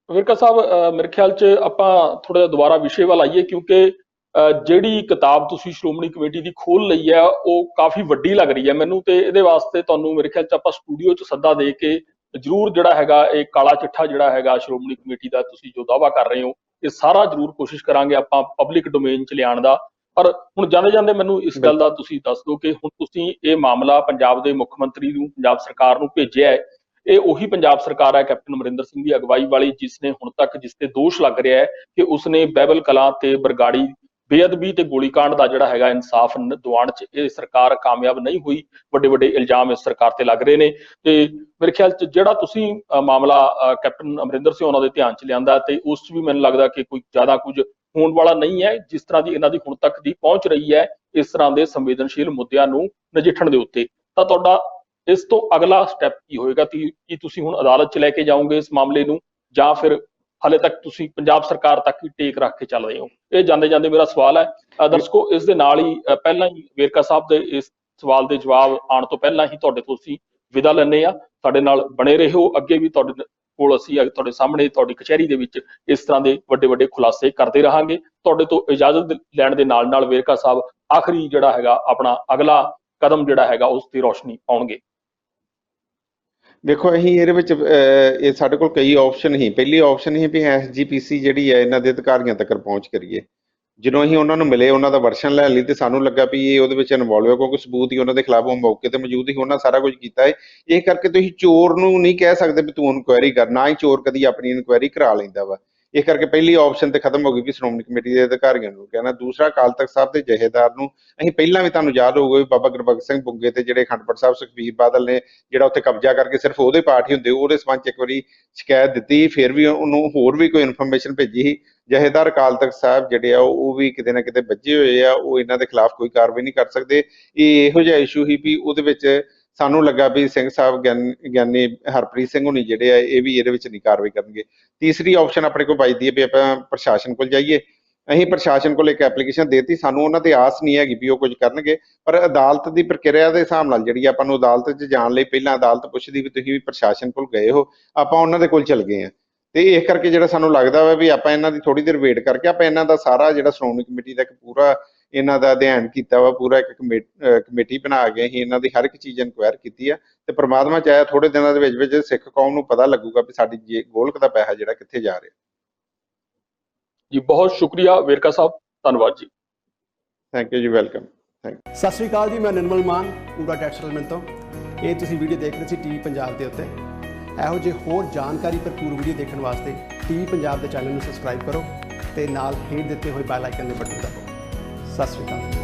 ਵੇਰਕਾ ਸਾਹਿਬ ਮੇਰੇ ਖਿਆਲ 'ਚ ਆਪਾਂ ਥੋੜਾ ਜਿਹਾ ਦੁਬਾਰਾ ਵਿਸ਼ੇ ਵੱਲ ਆਈਏ, ਕਿਉਂਕਿ ਜਿਹੜੀ ਕਿਤਾਬ ਤੁਸੀਂ ਸ਼੍ਰੋਮਣੀ ਕਮੇਟੀ ਦੀ ਖੋਲ ਲਈ ਹੈ ਉਹ ਕਾਫੀ ਵੱਡੀ ਲੱਗ ਰਹੀ ਹੈ ਮੈਨੂੰ, ਤੇ ਇਹਦੇ ਵਾਸਤੇ ਤੁਹਾਨੂੰ ਮੇਰੇ ਖਿਆਲ 'ਚ ਆਪਾਂ ਸਟੂਡੀਓ 'ਚ ਸੱਦਾ ਦੇ ਕੇ ਜ਼ਰੂਰ ਜਿਹੜਾ ਹੈਗਾ ਇਹ ਕਾਲਾ ਚਿੱਠਾ ਜਿਹੜਾ ਹੈਗਾ ਸ਼੍ਰੋਮਣੀ ਕਮੇਟੀ ਦਾ ਤੁਸੀਂ ਜੋ ਦਾਅਵਾ ਕਰ ਰਹੇ ਹੋ, ਇਹ ਸਾਰਾ ਜ਼ਰੂਰ ਕੋਸ਼ਿਸ਼ ਕਰਾਂਗੇ ਆਪਾਂ ਪਬਲਿਕ ਡੋਮੇਨ 'ਚ ਲਿਆਉਣ ਦਾ। ਪਰ ਹੁਣ ਜਾਂਦੇ ਜਾਂਦੇ ਮੈਨੂੰ ਇਸ ਗੱਲ ਦਾ ਤੁਸੀਂ ਦੱਸ ਦਿਓ ਕਿ ਹੁਣ ਤੁਸੀਂ ਇਹ ਮਾਮਲਾ ਪੰਜਾਬ ਦੇ ਮੁੱਖ ਮੰਤਰੀ ਨੂੰ, ਪੰਜਾਬ ਸਰਕਾਰ ਨੂੰ ਭੇਜਿਆ ਹੈ। ਇਹ ਉਹੀ ਪੰਜਾਬ ਸਰਕਾਰ ਹੈ ਕੈਪਟਨ ਅਮਰਿੰਦਰ ਸਿੰਘ ਦੀ ਅਗਵਾਈ ਵਾਲੀ, ਜਿਸ ਨੇ ਹੁਣ ਤੱਕ, ਜਿਸ ਤੇ ਦੋਸ਼ ਲੱਗ ਰਿਹਾ ਹੈ ਕਿ ਉਸਨੇ ਬਾਈਬਲ ਕਲਾਂ ਤੇ ਬਰਗਾੜੀ ਬੇਅਦਬੀ ਤੇ ਗੋਲੀकांड ਦਾ ਜਿਹੜਾ ਹੈਗਾ ਇਨਸਾਫ ਦਿਵਾਉਣ 'ਚ ਇਹ ਸਰਕਾਰ ਕਾਮਯਾਬ ਨਹੀਂ ਹੋਈ। ਵੱਡੇ ਵੱਡੇ ਇਲਜ਼ਾਮ ਇਸ ਸਰਕਾਰ ਤੇ ਲੱਗ ਰਹੇ ਨੇ, ਤੇ ਮੇਰੇ ਖਿਆਲ 'ਚ ਜਿਹੜਾ ਤੁਸੀਂ ਮਾਮਲਾ ਕੈਪਟਨ ਅਮਰਿੰਦਰ ਸਿੰਘ ਉਹਨਾਂ ਦੇ ਧਿਆਨ 'ਚ ਲਿਆਂਦਾ, ਤੇ ਉਸ 'ਚ ਵੀ ਮੈਨੂੰ ਲੱਗਦਾ ਕਿ ਕੋਈ ਜ਼ਿਆਦਾ ਕੁਝ ਹੋਣ ਵਾਲਾ ਨਹੀਂ ਹੈ। ਜਿਸ ਤਰ੍ਹਾਂ ਦੀ ਇਹਨਾਂ ਦੀ ਹੁਣ ਤੱਕ ਦੀ ਪਹੁੰਚ ਰਹੀ ਹੈ ਇਸ ਤਰ੍ਹਾਂ ਦੇ ਸੰਵੇਦਨਸ਼ੀਲ ਮੁੱਦਿਆਂ ਨੂੰ ਨਜਿੱਠਣ ਦੇ ਉੱਤੇ, ਤਾਂ ਤੁਹਾਡਾ ਇਸ ਤੋਂ ਅਗਲਾ ਸਟੈਪ ਕੀ ਹੋਏਗਾ? ਕੀ ਤੁਸੀਂ ਹੁਣ ਅਦਾਲਤ 'ਚ ਲੈ ਕੇ ਜਾਓਗੇ ਇਸ ਮਾਮਲੇ ਨੂੰ, ਜਾਂ ਫਿਰ ਹਾਲੇ ਤੱਕ ਤੁਸੀਂ ਪੰਜਾਬ ਸਰਕਾਰ ਤੱਕ ਹੀ ਟੇਕ ਰੱਖ ਕੇ ਚੱਲ ਰਹੇ ਹੋ? ਇਹ ਜਾਂਦੇ ਜਾਂਦੇ ਮੇਰਾ ਸਵਾਲ ਹੈ। ਦਰਸ਼ਕੋ, ਇਸ ਦੇ ਨਾਲ ਹੀ ਪਹਿਲਾਂ ਹੀ ਵੇਰਕਾ ਸਾਹਿਬ ਦੇ ਇਸ ਸਵਾਲ ਦੇ ਜਵਾਬ ਆਉਣ ਤੋਂ ਪਹਿਲਾਂ ਹੀ ਤੁਹਾਡੇ ਤੋਂ ਅਸੀਂ ਵਿਦਾ ਲੈਂਦੇ ਹਾਂ। ਸਾਡੇ ਨਾਲ ਬਣੇ ਰਹੋ, ਅੱਗੇ ਵੀ ਤੁਹਾਡੇ ਕੋਲ ਅਸੀਂ ਤੁਹਾਡੇ ਸਾਹਮਣੇ ਤੁਹਾਡੀ ਕਚਹਿਰੀ ਦੇ ਵਿੱਚ ਇਸ ਤਰ੍ਹਾਂ ਦੇ ਵੱਡੇ ਵੱਡੇ ਖੁਲਾਸੇ ਕਰਦੇ ਰਹਾਂਗੇ। ਤੁਹਾਡੇ ਤੋਂ ਇਜਾਜ਼ਤ ਲੈਣ ਦੇ ਨਾਲ ਨਾਲ ਵੇਰਕਾ ਸਾਹਿਬ ਆਖਰੀ ਜਿਹੜਾ ਹੈਗਾ ਆਪਣਾ ਅਗਲਾ ਕਦਮ ਜਿਹੜਾ ਹੈਗਾ ਉਸ ਦੀ ਰੋਸ਼ਨੀ ਪਾਉਣਗੇ। ਦੇਖੋ, ਅਸੀਂ ਇਹਦੇ ਵਿੱਚ ਇਹ ਸਾਡੇ ਕੋਲ ਕਈ ਆਪਸ਼ਨ ਸੀ। ਪਹਿਲੀ ਆਪਸ਼ਨ ਸੀ ਵੀ ਐਸਜੀਪੀਸੀ ਜਿਹੜੀ ਹੈ ਇਹਨਾਂ ਦੇ ਅਧਿਕਾਰੀਆਂ ਤੱਕ ਪਹੁੰਚ ਕਰੀਏ। ਜਦੋਂ ਅਸੀਂ ਉਹਨਾਂ ਨੂੰ ਮਿਲੇ, ਉਹਨਾਂ ਦਾ ਵਰਸ਼ਨ ਲੈ ਲਈ, ਤੇ ਸਾਨੂੰ ਲੱਗਾ ਵੀ ਇਹ ਉਹਦੇ ਵਿੱਚ ਇਨਵੋਲਵ ਹੈ, ਕਿਉਂਕਿ ਸਬੂਤ ਹੀ ਉਹਨਾਂ ਦੇ ਖਿਲਾਫ ਉਹ ਮੌਕੇ ਤੇ ਮੌਜੂਦ ਸੀ, ਉਹਨਾਂ ਸਾਰਾ ਕੁਝ ਕੀਤਾ ਹੈ। ਇਹ ਕਰਕੇ ਤੁਸੀਂ ਚੋਰ ਨੂੰ ਨਹੀਂ ਕਹਿ ਸਕਦੇ ਵੀ ਤੂੰ ਇਨਕੁਆਇਰੀ ਕਰ, ਨਾ ਹੀ ਚੋਰ ਕਦੀ ਆਪਣੀ ਇਨਕੁਆਇਰੀ ਕਰਾ ਲੈਂਦਾ ਵਾ। ਇਸ ਕਰਕੇ ਪਹਿਲੀ ਆਪਸ਼ਨ ਤੇ ਖਤਮ ਹੋ ਗਈ ਵੀ ਸ਼੍ਰੋਮਣੀ ਕਮੇਟੀ ਦੇ ਅਧਿਕਾਰੀਆਂ ਨੂੰ ਕਹਿਣਾ। ਦੂਸਰਾ, ਅਕਾਲ ਤਖਤ ਸਾਹਿਬ ਦੇ ਜਥੇਦਾਰ ਨੂੰ ਅਸੀਂ ਪਹਿਲਾਂ ਵੀ, ਤੁਹਾਨੂੰ ਯਾਦ ਹੋਊਗਾ ਵੀ ਬਾਬਾ ਗੁਰਬਖਸ਼ ਸਿੰਘ ਬੁੱਗੇ ਤੇ ਜਿਹੜੇ ਅਖੰਡ ਪਾਠ ਸਾਹਿਬ ਸੁਖਬੀਰ ਬਾਦਲ ਨੇ ਜਿਹੜਾ ਉੱਥੇ ਕਬਜ਼ਾ ਕਰਕੇ ਸਿਰਫ ਉਹਦੇ ਪਾਠ ਹੀ ਹੁੰਦੇ, ਉਹਦੇ ਸੰਬੰਧ 'ਚ ਇੱਕ ਵਾਰੀ ਸ਼ਿਕਾਇਤ ਦਿੱਤੀ, ਫਿਰ ਵੀ ਉਹਨੂੰ ਹੋਰ ਵੀ ਕੋਈ ਇਨਫੋਰਮੇਸ਼ਨ ਭੇਜੀ ਸੀ। ਜਥੇਦਾਰ ਅਕਾਲ ਤਖਤ ਸਾਹਿਬ ਜਿਹੜੇ ਆ ਉਹ ਵੀ ਕਿਤੇ ਨਾ ਕਿਤੇ ਵੱਜੇ ਹੋਏ ਆ, ਉਹ ਇਹਨਾਂ ਦੇ ਖਿਲਾਫ ਕੋਈ ਕਾਰਵਾਈ ਨਹੀਂ ਕਰ ਸਕਦੇ। ਇਹ ਇਹੋ ਜਿਹਾ ਇਸ਼ੂ ਸੀ ਵੀ ਉਹਦੇ ਵਿੱਚ ਸਾਨੂੰ ਲੱਗਾ ਵੀ ਸਿੰਘ ਸਾਹਿਬ ਗਿਆਨੀ ਹਰਪ੍ਰੀਤ ਸਿੰਘ ਹੁਣੀ ਜਿਹੜੇ ਆ ਇਹ ਵੀ ਇਹਦੇ ਵਿੱਚ ਨਹੀਂ ਕਾਰਵਾਈ ਕਰਨਗੇ। ਤੀਸਰੀ ਆਪਸ਼ਨ ਆਪਣੇ ਕੋਲ ਬਚਦੀ ਹੈ ਵੀ ਆਪਾਂ ਪ੍ਰਸ਼ਾਸਨ ਕੋਲ ਜਾਈਏ। ਅਸੀਂ ਪ੍ਰਸ਼ਾਸਨ ਕੋਲ ਇੱਕ ਐਪਲੀਕੇਸ਼ਨ ਦੇਤੀ, ਸਾਨੂੰ ਉਹਨਾਂ ਤੇ ਆਸ ਨਹੀਂ ਹੈਗੀ ਵੀ ਉਹ ਕੁਝ ਕਰਨਗੇ, ਪਰ ਅਦਾਲਤ ਦੀ ਪ੍ਰਕਿਰਿਆ ਦੇ ਹਿਸਾਬ ਨਾਲ ਜਿਹੜੀ ਆਪਾਂ ਨੂੰ ਅਦਾਲਤ 'ਚ ਜਾਣ ਲਈ ਪਹਿਲਾਂ ਅਦਾਲਤ ਪੁੱਛਦੀ ਵੀ ਤੁਸੀਂ ਵੀ ਪ੍ਰਸ਼ਾਸਨ ਕੋਲ ਗਏ ਹੋ, ਆਪਾਂ ਉਹਨਾਂ ਦੇ ਕੋਲ ਚਲ ਗਏ ਹਾਂ। ਤੇ ਇਸ ਕਰਕੇ ਜਿਹੜਾ ਸਾਨੂੰ ਲੱਗਦਾ ਵਾ ਵੀ ਆਪਾਂ ਇਹਨਾਂ ਦੀ ਥੋੜੀ ਦੇਰ ਵੇਟ ਕਰਕੇ ਆਪਾਂ ਇਹਨਾਂ ਦਾ ਸਾਰਾ ਜਿਹੜਾ ਸ਼੍ਰੋਮਣੀ ਕਮੇਟੀ ਦਾ ਇੱਕ ਪੂਰਾ ਇਹਨਾਂ ਦਾ ਅਧਿਐਨ ਕੀਤਾ ਵਾ, ਪੂਰਾ ਇੱਕ ਕਮੇਟੀ ਬਣਾ ਕੇ ਅਸੀਂ ਇਹਨਾਂ ਦੀ ਹਰ ਇੱਕ ਚੀਜ਼ ਇਨਕੁਆਇਰ ਕੀਤੀ ਆ, ਤੇ ਪ੍ਰਮਾਤਮਾ ਚਾਹਿਆ ਥੋੜੇ ਦਿਨਾਂ ਦੇ ਵਿੱਚ ਸਿੱਖ ਕੌਮ ਨੂੰ ਪਤਾ ਲੱਗੂਗਾ ਵੀ ਸਾਡੀ ਗੋਲਕ ਦਾ ਪੈਸਾ ਜਿਹੜਾ ਕਿੱਥੇ ਜਾ ਰਿਹਾ। ਜੀ ਬਹੁਤ ਸ਼ੁਕਰੀਆ ਵੇਰਕਾ ਸਾਹਿਬ, ਧੰਨਵਾਦ ਜੀ। ਥੈਂਕ ਯੂ ਜੀ, ਵੈਲਕਮ। ਸਤਿ ਸ਼੍ਰੀ ਅਕਾਲ ਜੀ, ਮੈਂ ਨਿਰਮਲ ਮਾਨ ਪੂਰਾ ਟੈਕਸ ਸੈਟਲਮੈਂਟ ਤੋਂ। ਇਹ ਤੁਸੀਂ ਵੀਡੀਓ ਦੇਖ ਰਹੇ ਸੀ ਟੀਵੀ ਪੰਜਾਬ ਦੇ ਉੱਤੇ। ਇਹੋ ਜਿਹੇ ਹੋਰ ਜਾਣਕਾਰੀ ਭਰਪੂਰ ਵੀਡੀਓ ਦੇਖਣ ਵਾਸਤੇ ਟੀਵੀ ਪੰਜਾਬ ਦੇ ਚੈਨਲ ਨੂੰ ਸਬਸਕ੍ਰਾਈਬ ਕਰੋ ਤੇ ਨਾਲ ਹੇਠ ਦਿੱਤੇ ਹੋਏ ਬੈਲ ਆਈਕਨ ਦੇ ਬਟਨ ਦਬਾਓ। ਸਤਿ ਸ਼੍ਰੀ ਅਕਾਲ।